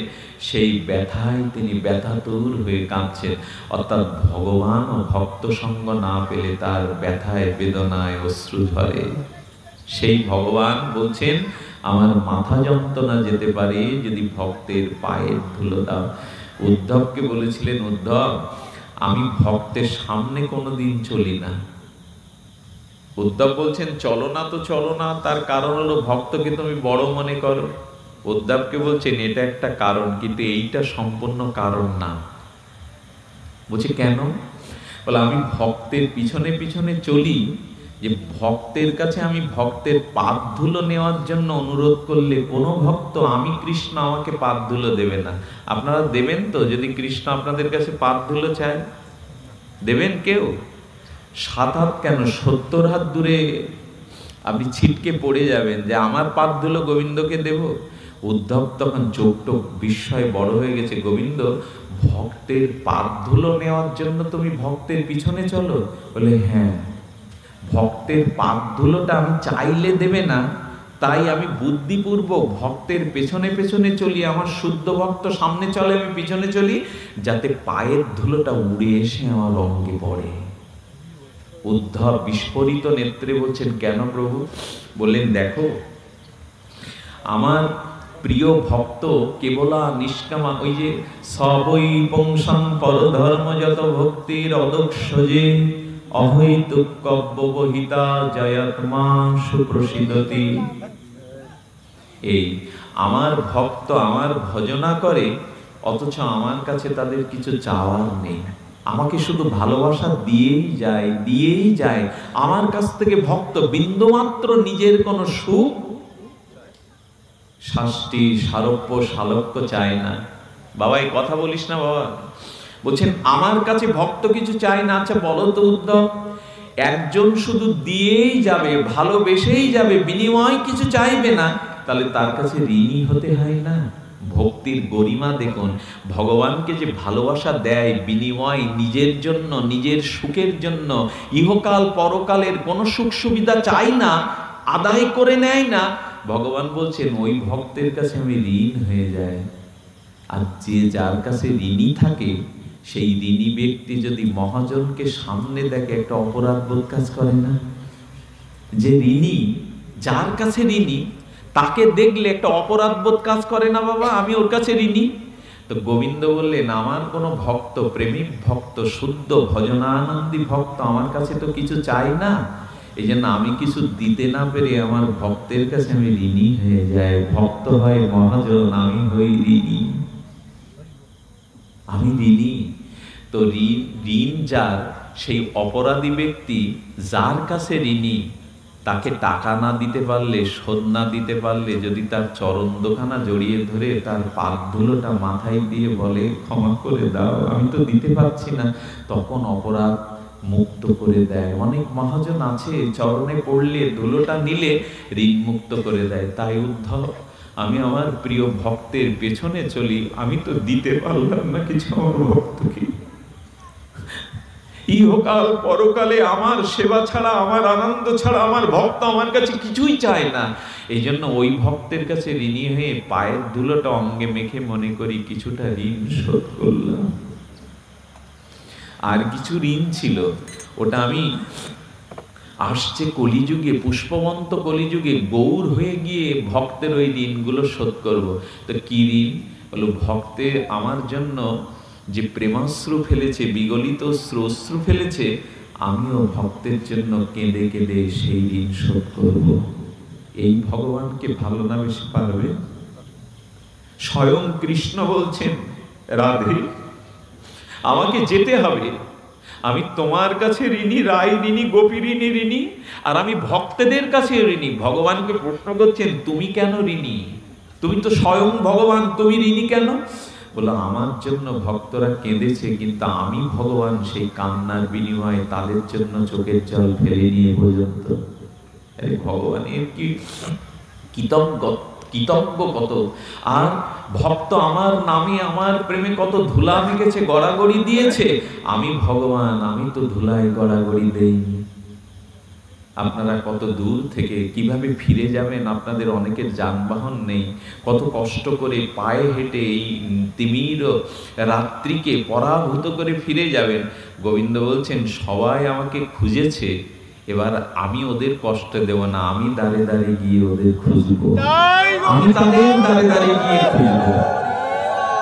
S1: সেই ব্যথায় তিনি ব্যথাতুর হয়ে কাঁদছেন। অর্থাৎ ভগবান ও ভক্ত সঙ্গ না পেলে তার ব্যথায় বেদনায় অশ্রু ঝরে। সেই ভগবান বলছেন, আমার মাথা যন্ত্রণা যেতে পারে যদি ভক্তের পায়ের ধুলো দাও। উদ্ধবকে বলেছিলেন, উদ্ধব আমি ভক্তের সামনে কোনোদিন চলি না। উদ্ধব বলছেন, চলো না তো চলো না, তার কারণ হলো ভক্তকে তুমি বড় মনে করো। উদ্ধবকে বলছেন, এটা একটা কারণ, কিন্তু এইটা সম্পূর্ণ কারণ না। বলছে কেন? বলে আমি ভক্তের পিছনে পিছনে চলি, যে ভক্তের কাছে আমি ভক্তের পাদ ধুলো নেওয়ার জন্য অনুরোধ করলে কোনো ভক্ত আমি কৃষ্ণ আমাকে পাদ ধুলো দেবে না। আপনারা দেবেন তো? যদি কৃষ্ণ আপনাদের কাছে পাদ ধুলো চায় দেবেন কেউ? 7 হাত কেন 70 হাত দূরে আপনি ছিটকে পড়ে যাবেন যে আমার পাদ ধুলো গোবিন্দকে দেব। উদ্ধব তখন চোখ টোক বিস্ময় বড় হয়ে গেছে, গোবিন্দ ভক্তের পাদ ধুলো নেওয়ার জন্য তুমি ভক্তের পিছনে চলো? বলে হ্যাঁ, ভক্তের পাদ ধুলোটা আমি চাইলে দেবে না, তাই আমি বুদ্ধিপূর্বক ভক্তের পেছনে পেছনে চলি। আমার শুদ্ধ ভক্ত সামনে চলে, আমি পিছনে চলি, যাতে পায়ের ধুলোটা উড়ে এসে আমার অঙ্গে পড়ে। উদ্ধব বিস্ফোরিত নেত্রে বলছেন, কেন প্রভু? বললেন, দেখো আমার প্রিয় ভক্ত কেবলা নিষ্কামা, ওই যে সবই পংসং পরধর্ম যত ভক্তির অদক্ষজে অহৈতুক কব্যবহিতা জয়াত্মা সুপ্রসিদ্ধতি। এই আমার ভক্ত আমার ভজনা করে, অথচ আমার কাছে তাদের কিছু চাওয়ার নেই, আমাকে শুধু ভালোবাসা দিয়েই যায়। আমার কাছ থেকে ভক্ত বিন্দুমাত্র নিজের কোনো সুখ শাস্তি সারল্য সালক্য চায় না। বাবা এই কথা বলিস না বাবা। বলছেন আমার কাছে ভক্ত কিছু চায় না। আচ্ছা বলো তো উদ্ধব, একজন শুধু দিয়েই যাবে, ভালোবেসেই যাবে, বিনিময় কিছু চাইবে না, তাহলে তার কাছে ঋণী হতে হয় না? ভক্তির গরিমা দেখুন, ভগবানকে যে ভালোবাসা দেয় বিনিময় নিজের জন্য, নিজের সুখের জন্য, ইহকাল পরকালের কোনো সুখ সুবিধা চাই না, আদায় করে নেয় না। ভগবান বলছেন ওই ভক্তের কাছে আমি ঋণ হয়ে যায়। আর যে যার কাছে ঋণী থাকে, সেই ঋণী ব্যক্তি যদি মহাজনকে সামনে দেখে একটা অপরাধ বোধ কাজ করে না? যে ঋণী, যার কাছে ঋণী, তাকে দেখলে একটা অপরাধ বোধ কাজ করে না বাবা? আমি ওর কাছে ঋণী। তো গোবিন্দ বললেন আমার কোনো ভক্ত, প্রেমিক ভক্ত, শুদ্ধ ভজনানন্দী ভক্ত আমার কাছে তো কিছু চাই না। এই জন্য আমি কিছু দিতে না পেরে আমার ভক্তের কাছে আমি ঋণী হয়ে যাই। ভক্ত হয় মহাজন, আমি হই ঋণী। আমি ঋণী। তো ঋণ যার, সেই অপরাধী ব্যক্তি যার কাছে ঋণী, তাকে টাকা না দিতে পারলে, শোধ না দিতে পারলে, যদি তার চরণ দোখানা জড়িয়ে ধরে তার পাদ ধুলোটা মাথায় দিয়ে বলে ক্ষমা করে দাও, আমি তো দিতে পারছি না, তখন অপরাধ মুক্ত করে দেয়। অনেক মহাজন আছে চরণে পড়লে, ধুলোটা নিলে ঋণ মুক্ত করে দেয়। তাই উদ্ধব, আমি আমার প্রিয় ভক্তের পেছনে চলি, আমি তো দিতে পারলাম না কিছু আমার ভক্তকে। ইহকাল পরকালে আমার সেবা ছাড়া, আমার আনন্দ ছাড়া আমার ভক্ত আমার কাছে কিছুই চায় না। এই জন্য ওই ভক্তের কাছে ঋণী হয়ে পায়ের ধুলোটা অঙ্গে মেখে মনে করি কিছুটা ঋণ শোধ করলাম। আর কিছু ঋণ ছিল, ওটা আমি আসছে কলিযুগে, পুষ্পবন্ত কলিযুগে গৌর হয়ে গিয়ে ভক্তের ওই ঋণগুলো শোধ করব। তো কি ঋণ? বলো, ভক্তে আমার জন্য যে প্রেমাশ্রু ফেলেছে, বিগলিত অশ্রু ফেলেছে, আমিও ভক্তের জন্য কেঁদে কেঁদে সেই ঋণ শোধ করব। এই ভগবানকে ভালো না বেশি পারবে? স্বয়ং কৃষ্ণ বলছেন, রাধে আমাকে যেতে হবে, আমি তোমার কাছে ঋণী, রাই ঋণী, গোপী ঋণী ঋণী, আর আমি ভক্তদের কাছে ঋণী। ভগবানকে প্রশ্ন করছেন, তুমি কেন ঋণী? তুমি তো স্বয়ং ভগবান, তুমি ঋণী কেন? বললো, আমার জন্য ভক্তরা কেঁদেছে, কিন্তু আমি ভগবান সেই কান্নার বিনিময়ে তাদের জন্য চোখের জল ফেলে নিয়ে পর্যন্ত। ভগবানের কি কৃতজ্ঞ কত! আর ভক্ত আমার নামে, আমার প্রেমে কত ধুলা মেখেছে, গড়াগড়ি দিয়েছে। আমি ভগবান, আমি তো ধুলায় গড়াগড়ি দেইনি। আপনারা কত দূর থেকে কিভাবে ফিরে যাবেন? আপনাদের অনেকের যানবাহন নেই, কত কষ্ট করে পায়ে হেঁটে এই তিমির রাত্রিকে পরাভূত করে ফিরে যাবেন। গোবিন্দ বলছেন, সবাই আমাকে খুঁজেছে, এবার আমি ওদের কষ্ট দেব না, আমি দাঁড়ে দাঁড়ে গিয়ে ওদের খুঁজবো, আমি তাদের দাঁড়ে দাঁড়িয়ে গিয়ে খুঁজবো।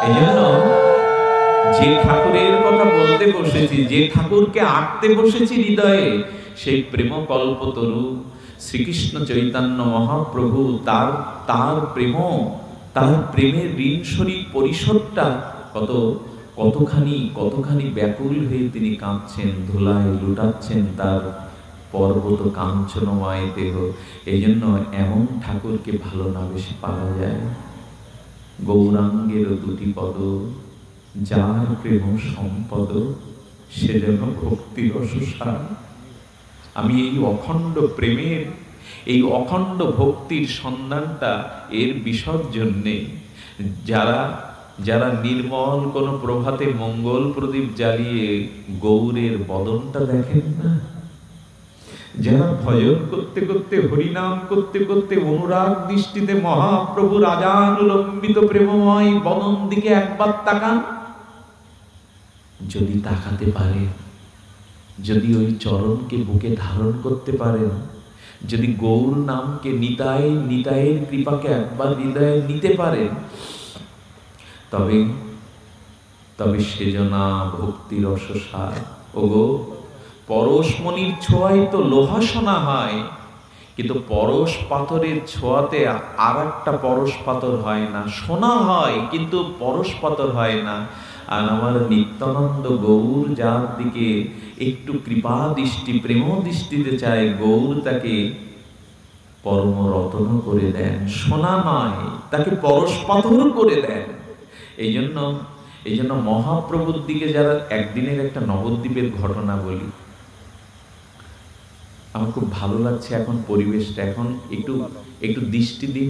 S1: এই জন্য যে ঠাকুরের কথা বলতে বসেছি, যে ঠাকুরকে আঁকতে বসেছি হৃদয়ে, সেই প্রেম কল্পতরু শ্রীকৃষ্ণ চৈতন্য মহাপ্রভু, তার প্রেমের ঋণ শরীর পরিশোধটা কতখানি ব্যাকুল হয়ে তিনি কাঁদছেন, ধুলায় লুটাচ্ছেন তার পর্বত কাঞ্চনময় দেহ। এই জন্য এমন ঠাকুরকে ভালো না বেশি পাওয়া যায়। গৌরাঙ্গের দুটি পদ, যার প্রেম সম্পদ, সে যেন ভক্তি রসসার। আমি এই অখণ্ড প্রেমের, এই অখণ্ড ভক্তির সন্ধানটা এর বিসর্জন্যে যারা যারা নির্মল কোনো প্রভাতে মঙ্গল প্রদীপ জ্বালিয়ে গৌরের বদনটা দেখেন না, যারা ভজন করতে করতে, হরিনাম করতে করতে অনুরাগ দৃষ্টিতে মহাপ্রভুর আজানুলম্বিত প্রেমময় বদন দিকে একবার তাকান, যদি তাকাতে পারে, যদি ওই চরণকে বুকে ধারণ করতে পারেন, যদি গৌর নামকে নিতাই নিতাইয়ের কৃপাকে একবার হৃদয়ে নিতে পারেন, তবে তবে সেজনা ভক্তি রসসার। ওগো, পরশমণির ছোঁয়ায় তো লোহা সোনা হয়, কিন্তু পরশ পাথরের ছোঁয়াতে আর একটা পরশ পাথর হয় না। সোনা হয় কিন্তু পরশ পাথর হয় না। আর আমার নিত্যানন্দ গৌর যার দিকে একটু কৃপা দৃষ্টি, প্রেম দৃষ্টিতে চায়, গৌর তাকে পরম রত্ন করে দেন, সোনা নয়, তাকে পরশ পাথর করে দেন। এই জন্য মহাপ্রভুর দিকে যারা, একদিনের একটা নবদ্বীপের ঘটনা বলি, আমার খুব ভালো লাগছে এখন পরিবেশটা। এখন একটু দৃষ্টি দিন,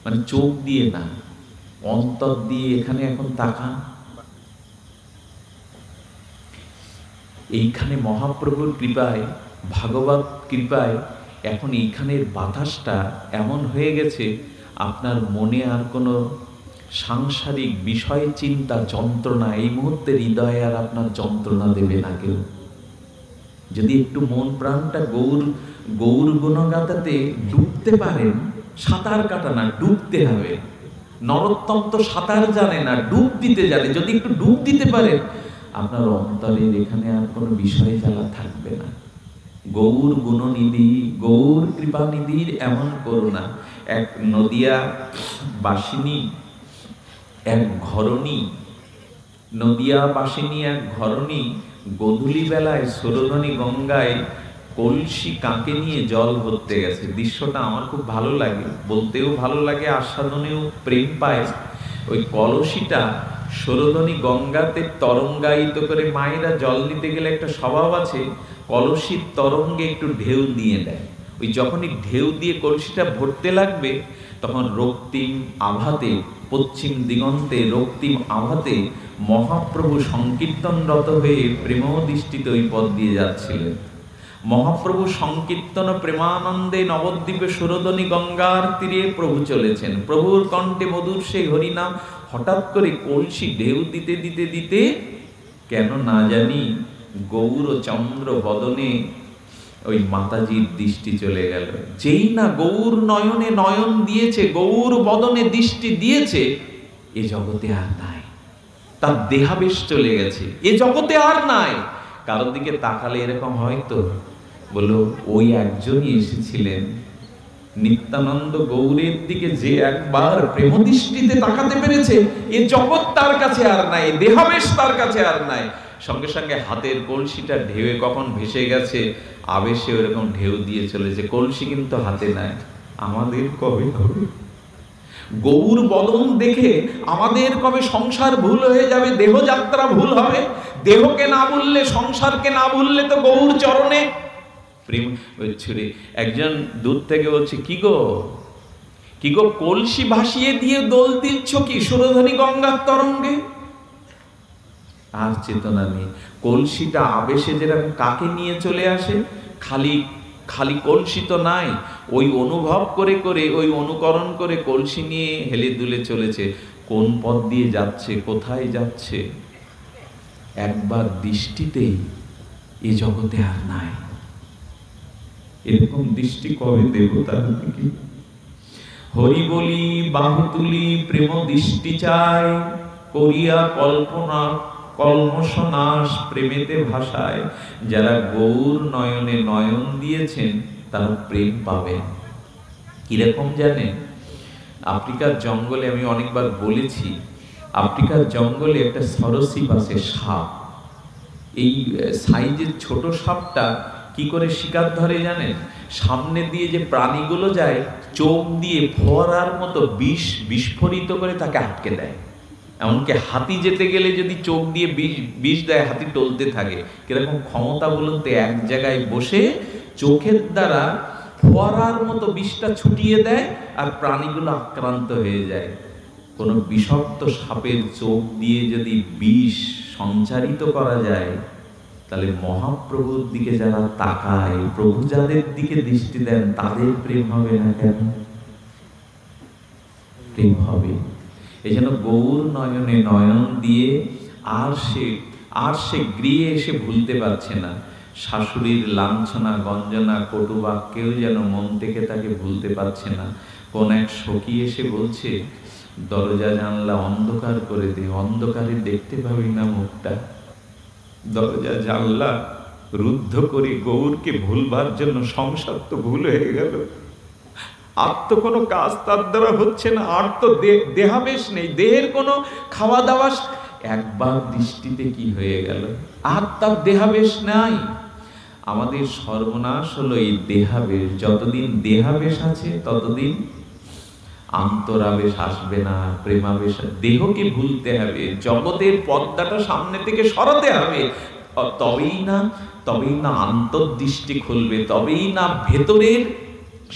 S1: মানে চোখ দিয়ে না, অন্তর দিয়ে এখানে এখন তাকান। এইখানে মহাপ্রভুর কৃপায়, ভাগবত কৃপায় এখন এইখানের বাতাসটা এমন হয়ে গেছে, আপনার মনে আর কোনো সাংসারিক বিষয় চিন্তা, যন্ত্রণা এই মুহূর্তে হৃদয়ে আর আপনার যন্ত্রণা দেবে না কেউ। যদি একটু মন প্রাণটা গৌর গুণগাথাতে ডুবতে পারেন, সাঁতার কাটা না, ডুবতে হবে। নরোত্তম তো সাঁতার জানে না, ডুব দিতে জানে। যদি একটু ডুব দিতে পারেন, আপনার অন্তরের এখানে আর কোনো বিষয় জ্বালা থাকবে না। গৌর গুণনিধি, গৌর কৃপানিধির এমন করুণা। এক নদিয়া বাসিনী, এক ঘরণী, নদিয়া বাসিনী এক ঘরণী গোধূলি বেলায় সরোদনী গঙ্গায় কলসি কাঁকে নিয়ে জল ভরতে গেছে। দৃশ্যটা আমার খুব ভালো লাগে, বলতেও ভালো লাগে, আস্বাদনেও প্রেম পায়। ওই কলসিটা সরোদনী গঙ্গাতে তরঙ্গায়িত করে, মায়েরা জল নিতে গেলে একটা স্বভাব আছে, কলসির তরঙ্গে একটু ঢেউ দিয়ে দেয়। ওই যখনই ঢেউ দিয়ে কলসিটা ভরতে লাগবে, তখন রক্তিম আভাতে, পশ্চিম দিগন্তে রক্তিম আভাতে মহাপ্রভু সংকীর্তনরত হয়ে প্রেমদৃষ্টিতে ওই পথ দিয়ে যাচ্ছিলেন। মহাপ্রভু সংকীর্তন প্রেমানন্দে নবদ্বীপে সরোদনী গঙ্গার তীরে প্রভু চলেছেন। প্রভুর কণ্ঠে মধুর সেই হরিনাম। হঠাৎ করে কলসি ঢেউ দিতে দিতে দিতে, কেন না জানি, গৌর চন্দ্র বদনে ওই মাতাজির দৃষ্টি চলে গেল। যেই না গৌর নয়নে নয়ন দিয়েছে, গৌর বদনে দৃষ্টি দিয়েছে, এ জগতে আর নাই, তার দেহাবেশ চলে গেছে, এ জগতে আর নাই। কারোর দিকে তাকালে এরকম হয়তো বলো, ওই একজনই এসেছিলেন, নিত্যানন্দ গৌরের দিকে যে একবার প্রেম দৃষ্টিতে তাকাতে পেরেছে, এ জগৎ তার কাছে আর নাই, দেহাবেশ তার কাছে আর নাই। সঙ্গে সঙ্গে হাতের কলসিটা ঢেউয়ে কখন ভেসে গেছে, আবেশে ওরকম ঢেউ দিয়ে চলেছে। কলসি কিন্তু হাতে নাই। আমাদের কবে হবে গৌর বদন দেখে, আমাদের কবে সংসার ভুল হয়ে যাবে, দেহযাত্রা ভুল হবে? দেহকে না ভুললে, সংসারকে না ভুললে তো গৌর চরণে প্রেম ছুড়ে। একজন দূর থেকে বলছে, কি গো কলসি ভাসিয়ে দিয়ে দোল দিচ্ছ কি সুরধনী গঙ্গার তরঙ্গে? আর চেতনা নেই। কলসিটা আবেশে যেরকম কাকে নিয়ে চলে আসে, খালি কলসি তো নাই, ওই অনুভব করে করে, ওই অনুকরণ করে কলসি নিয়ে হেলে দুলে চলেছে। কোন পথ দিয়ে যাচ্ছে, কোথায় যাচ্ছে, একবার দৃষ্টিতেই এ জগতে আর নাই। এরকম দৃষ্টি কবে দেব তার দিকে? হরি বলি বাহু তুলি প্রেম দৃষ্টি চাই, করিয়া কল্পনা কলমশনাশ প্রেমেতে ভাষায়। যারা গৌর নয়নে নয়ন দিয়েছেন, তারা প্রেম পাবেন। কিরকম জানেন? আফ্রিকার জঙ্গলে, আমি অনেকবার বলেছি, আফ্রিকার জঙ্গলে একটা সরসিপ আছে, সাপ। এই সাইজের ছোট সাপটা কি করে শিকার ধরে জানেন? সামনে দিয়ে যে প্রাণীগুলো যায়, চোখ দিয়ে ফোয়ারার মতো বিষ বিস্ফোরিত করে তাকে আটকে দেয়। এমনকি হাতি যেতে গেলে যদি চোখ দিয়ে বিষ দেয়, হাতি টলতে থাকে। কিরকম ক্ষমতা বলুন তো? এক জায়গায় বসে চোখের দ্বারা ফোয়ারার মতো বিষটা ছুটিয়ে দেয়, আর প্রাণীগুলো আক্রান্ত হয়ে যায়। কোন বিষাক্ত সাপের চোখ দিয়ে যদি বিষ সঞ্চারিত করা যায়, তাহলে মহাপ্রভুর দিকে যারা তাকায়, প্রভু যাদের দিকে দৃষ্টি দেন, তাদের প্রেম হবে না কেন? প্রেম হবে। এই জন্য গৌর নয়নে নয়ন দিয়ে আর সে গৃহে এসে ভুলতে পারছে না। শাশুড়ির লাঞ্ছনা গঞ্জনা কটুবাক্যেও যেন মন থেকে তাকে ভুলতে পারছে না। কোন এক সখী এসে বলছে, দরজা জানলা অন্ধকার করে দে, অন্ধকারে দেখতে পাবি না মুখটা। দরজা জানলা রুদ্ধ করে গৌরকে ভুলবার জন্য সংসার তো ভুল হয়ে গেল। আর তো কোনো কাজ তার দ্বারা হচ্ছে না, আর তো দেহাবেশ নেই, দেহের কোনো খাওয়া দাওয়া। একবার দৃষ্টিতে কি হয়ে গেল? আর তার দেহাবেশ নাই। আমাদের সর্বনাশ হলো এই দেহাবেশ। যতদিন দেহাবেশ আছে ততদিন অন্তরাবেশ আসবে না, প্রেমাবেশ। দেহকে ভুলতে হবে, জগতের পর্দাটা সামনে থেকে সরাতে হবে। তবেই না অন্তর্দৃষ্টি খুলবে, তবেই না ভেতরের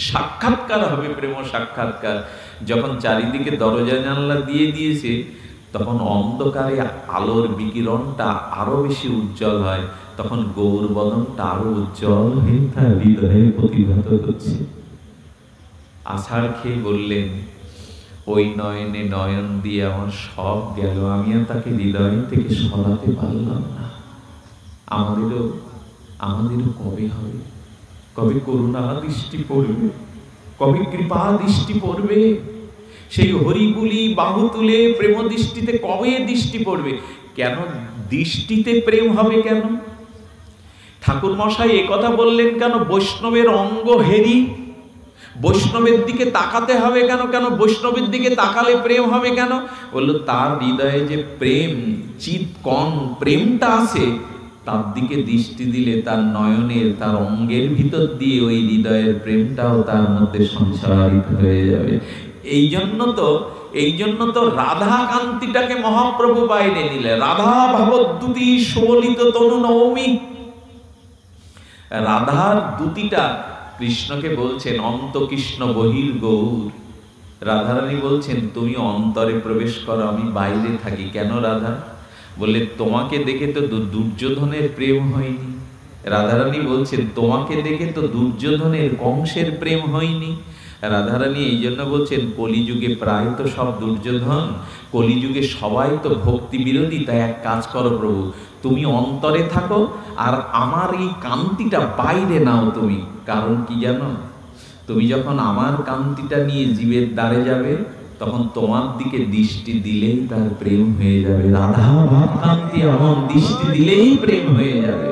S1: সাক্ষাৎকার হবে, প্রেম সাক্ষাৎকার। যখন চারিদিকে দরজা জানলা দিয়ে দিয়েছে, তখন অন্ধকারে আলোর বিকিরণটা আরো বেশি উজ্জ্বল হয়। তখন গৌর বদনটা আরো উজ্জ্বল হয়ে তার হৃদয়ে প্রতিভাত হচ্ছে। আষাঢ় খেয়ে বললেন, ওই নয়নে নয়ন দিয়ে আমার সব গেল, আমি আর তাকে হৃদয় থেকে সরাতে পারলাম না। আমাদেরও কবে হবে? কবে করুণা দৃষ্টি পড়বে? কবে কৃপা দৃষ্টি পড়বে? সেই হরিগুলি বাহু তুলে প্রেম দৃষ্টিতে কবে দৃষ্টি পড়বে? কেন দৃষ্টিতে প্রেম হবে কেন? ঠাকুর মশাই একথা বললেন কেন? বৈষ্ণবের অঙ্গ হেরি, বৈষ্ণবের দিকে তাকাতে হবে কেন? কেন বৈষ্ণবের দিকে তাকালে প্রেম হবে কেন? বললো, তার হৃদয়ে যে প্রেম চিৎকণ প্রেমটা আছে, তার দিকে দৃষ্টি দিলে তার নয়নের, তার অঙ্গের ভিতর দিয়ে ওই হৃদয়ের প্রেমটাও তার মধ্যে সঞ্চারিত হয়ে যাবে। এই জন্য তো রাধা কান্তিটাকে মহাপ্রভু বাইরে নিলে। রাধা ভাবদ্যুতি সুবলিত তনু নবমী। রাধার দ্যুতিটা কৃষ্ণকে বলছেন, অন্ত কৃষ্ণ বহির গৌর। রাধারানী বলছেন, তুমি অন্তরে প্রবেশ করো, আমি বাইরে থাকি। কেন রাধা? বলে, তোমাকে দেখে তো দুর্যোধনের প্রেম হয়নি। রাধারানী বলছেন, তোমাকে দেখে তো দুর্যোধনের কংসের প্রেম হয়নি। রাধারানী এই জন্য বলছেন, কলিযুগে প্রায় তো সব দুর্যোধন, কলিযুগে সবাই তো ভক্তি বিরোধী। তাই এক কাজ করো প্রভু, তুমি অন্তরে থাকো, আর আমার এই কান্তিটা বাইরে নাও তুমি। কারণ কি জানো? তুমি যখন আমার কান্তিটা নিয়ে জীবের দ্বারে যাবে, তখন তোমার দিকে দৃষ্টি দিলেই তার প্রেম হয়ে যাবে। রাধা ভাব কান্তি এমন, দৃষ্টি দিলেই প্রেম হয়ে যাবে।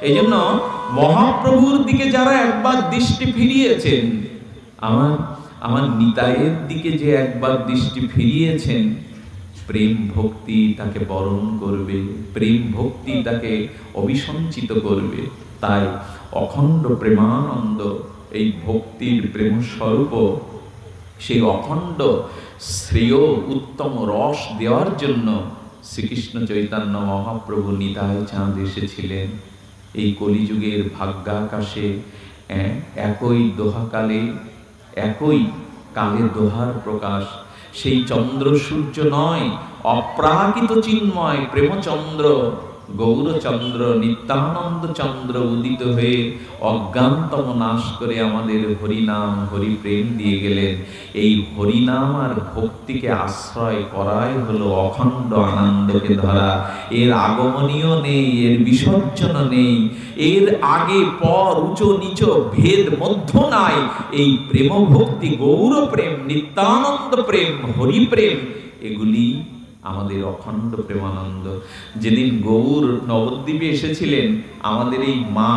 S1: এই জন্য মহাপ্রভুর দিকে যারা একবার দৃষ্টি ফিরিয়েছেন, আমার নিতাইয়ের দিকে যে একবার দৃষ্টি ফিরিয়েছেন, প্রেম ভক্তি তাকে বরণ করবে, প্রেম ভক্তি তাকে অভিসঞ্চিত করবে। তাই অখণ্ড প্রেমানন্দ, এই ভক্তির প্রেম স্বরূপ, সেই অখণ্ড শ্রেয় উত্তম রস দেওয়ার জন্য শ্রীকৃষ্ণ চৈতন্য মহাপ্রভু নিতাই চাঁদ এসেছিলেন এই কলিযুগের ভাগ্যাকাশে। একই দোহাকালে, একই কালে দোহার প্রকাশ। সেই চন্দ্র সূর্য নয়, অপ্রাকৃত চিন্ময় প্রেমচন্দ্র গৌরচন্দ্র নিত্যানন্দ চন্দ্র উদিত হয়ে অজ্ঞানতম নাশ করে আমাদের হরিনাম হরিপ্রেম দিয়ে গেলেন। এই হরিনাম আর ভক্তিকে আশ্রয় করাই হলো অখণ্ড আনন্দকে ধরা। এর আগমনীয় নেই, এর বিসর্জন নেই, এর আগে পর উঁচু নিচ ভেদ মধ্য নাই। এই প্রেম ভক্তি, গৌর প্রেম, নিত্যানন্দ প্রেম, হরিপ্রেম, এগুলি আমাদের অখণ্ড প্রেমানন্দ। যেদিন গৌর নবদ্বীপে এসেছিলেন, আমাদের এই মা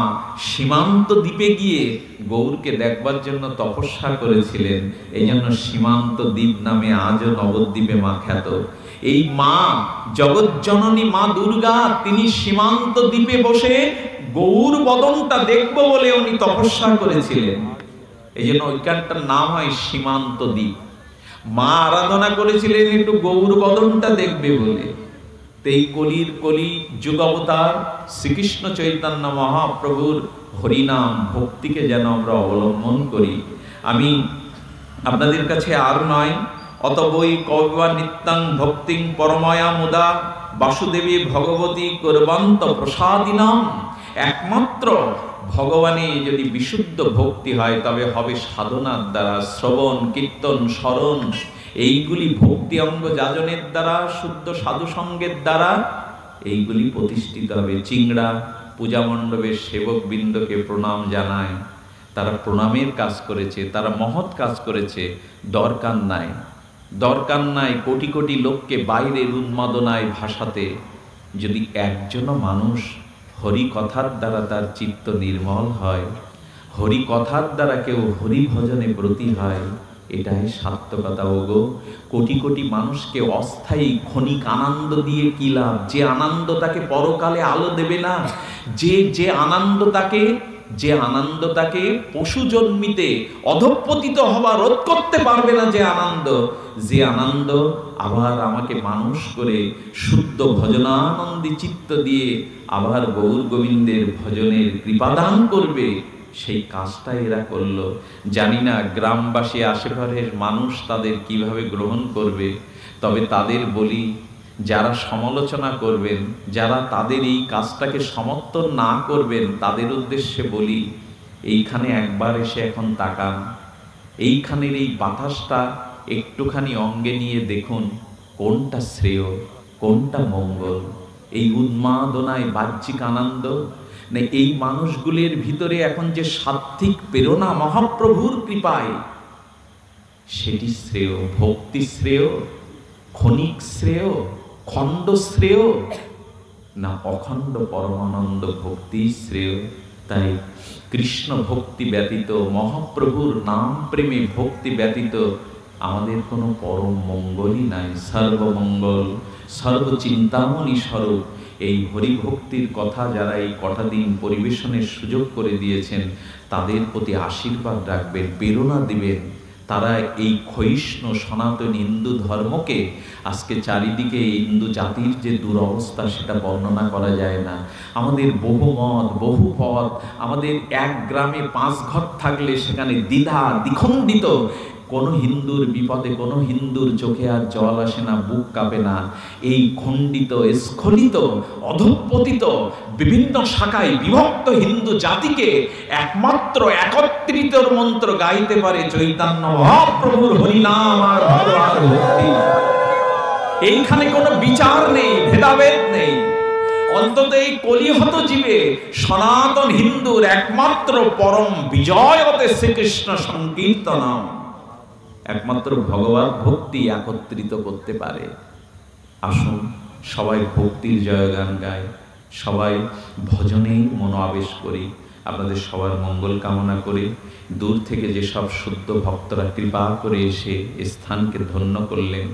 S1: সীমান্ত দ্বীপে গিয়ে গৌরকে দেখবার জন্য তপস্যা করেছিলেন। এই জন্য সীমান্ত দ্বীপ নামে আজও নবদ্বীপে মা খ্যাত। এই মা জগৎজননী মা দুর্গা, তিনি সীমান্ত দ্বীপে বসে গৌর বদনটা দেখবো বলে উনি তপস্যা করেছিলেন। এই জন্য ওইখানটার নাম হয় সীমান্ত দ্বীপ। মা আরাধনা করেছিলেন একটু গৌর বদনটা দেখবে বলে। এই কলির কলি যুগাবতার শ্রীকৃষ্ণ চৈতন্য মহাপ্রভুর হরিনাম ভক্তিকে যেন আমরা অবলম্বন করি। আমি আপনাদের কাছে আর নয়, অতবৈ কবিবা নিত্যাং ভক্তিং পরময়া মুদা বাসুদেবী ভগবতী কুর্বন্ত প্রসাদিনাম। একমাত্র ভগবানে যদি বিশুদ্ধ ভক্তি হয় তবে হবে সাধনার দ্বারা, শ্রবণ কীর্তন স্মরণ এইগুলি ভক্তি অঙ্গ যাজনের দ্বারা, শুদ্ধ সাধু সঙ্গের দ্বারা এইগুলি প্রতিষ্ঠিত হবে। চিংড়া পূজা মণ্ডপের সেবক বৃন্দকে প্রণাম জানায়, তারা প্রণামের কাজ করেছে, তারা মহৎ কাজ করেছে। দরকার নাই কোটি কোটি লোককে বাইরের উন্মাদনায় ভাসাতে। যদি একজনও মানুষ হরি কথার দ্বারা তার চিত্ত নির্মল হয়, হরি কথার দ্বারা কেউ হরি ভজনে ব্রতী হয়, এটাই সার্থকতা। ওগো কোটি কোটি মানুষকে অস্থায়ী ক্ষণিক আনন্দ দিয়ে কি লাভ? যে আনন্দ তাকে পরকালে আলো দেবে না, যে আনন্দ তাকে পশু জন্মিতে অধঃপতিত হওয়া রোধ করতে পারবে না, যে আনন্দ আবার আমাকে মানুষ করে শুদ্ধ ভজনানন্দী চিত্ত দিয়ে আবার গৌর গোবিন্দের ভজনের কৃপাদান করবে, সেই কাজটা এরা করলো। জানি না গ্রামবাসী আশেপাশের মানুষ তাদের কিভাবে গ্রহণ করবে। তবে তাদের বলি, যারা সমালোচনা করবেন, যারা তাদের এই কাজটাকে সমর্থন না করবেন, তাদের উদ্দেশ্যে বলি, এইখানে একবার এসে এখন তাকান, এইখানের এই বাতাসটা একটুখানি অঙ্গে নিয়ে দেখুন কোনটা শ্রেয়, কোনটা মঙ্গল। এই উন্মাদনায় বাহ্যিক আনন্দ না এই মানুষগুলির ভিতরে এখন যে সাত্ত্বিক প্রেরণা মহাপ্রভুর কৃপায়, সেটি শ্রেয়। ভক্তি শ্রেয়, ক্ষণিক শ্রেয়, খণ্ড শ্রেয় না অখণ্ড পরমানন্দ ভক্তি শ্রেয়। তাই কৃষ্ণ ভক্তি ব্যতীত, মহাপ্রভুর নাম প্রেমে ভক্তি ব্যতীত আমাদের কোনো পরম মঙ্গলই নাই। সর্বমঙ্গল সর্বচিন্তামণি স্বরূপ এই হরিভক্তির কথা যারা এই কটা দিন পরিবেশনের সুযোগ করে দিয়েছেন, তাদের প্রতি আশীর্বাদ রাখবেন, প্রেরণা দিবেন। তারা এই ক্ষয়িষ্ণু সনাতন হিন্দু ধর্মকে, আজকে চারিদিকে হিন্দু জাতির যে দুরবস্থা সেটা বর্ণনা করা যায় না। আমাদের বহু মত বহু পথ, আমাদের এক গ্রামে 5 ঘর থাকলে সেখানে দ্বিধা দ্বিখণ্ডিত। কোনো হিন্দুর বিপদে কোনো হিন্দুর চোখে আর জল আসে না, বুক কাঁপে না। এই খণ্ডিত স্খলিত অধঃপতিত বিভিন্ন শাখায় বিভক্ত হিন্দু জাতিকে একমাত্র একত্রিতর মন্ত্র গাইতে পারে চৈতন্য মহাপ্রভুর হরিনাম আর ভগবত ভক্তি। এইখানে কোনো বিচার নেই, ভেদাভেদ নেই। অন্তত এই কলিহত জীবে সনাতন হিন্দুর একমাত্র পরম বিজয় হতে শ্রীকৃষ্ণ সংকীর্তনম, একমাত্র ভগবত ভক্তি একত্রিত করতে পারে। আসুন সবাই ভক্তির জয়গান গাই, সবাই ভজনেই মনোআবেশ করি। আপনাদের সবার মঙ্গল কামনা করে দূর থেকে যেসব শুদ্ধ ভক্তরা কৃপা করে এসে স্থানকে ধন্য করলেন,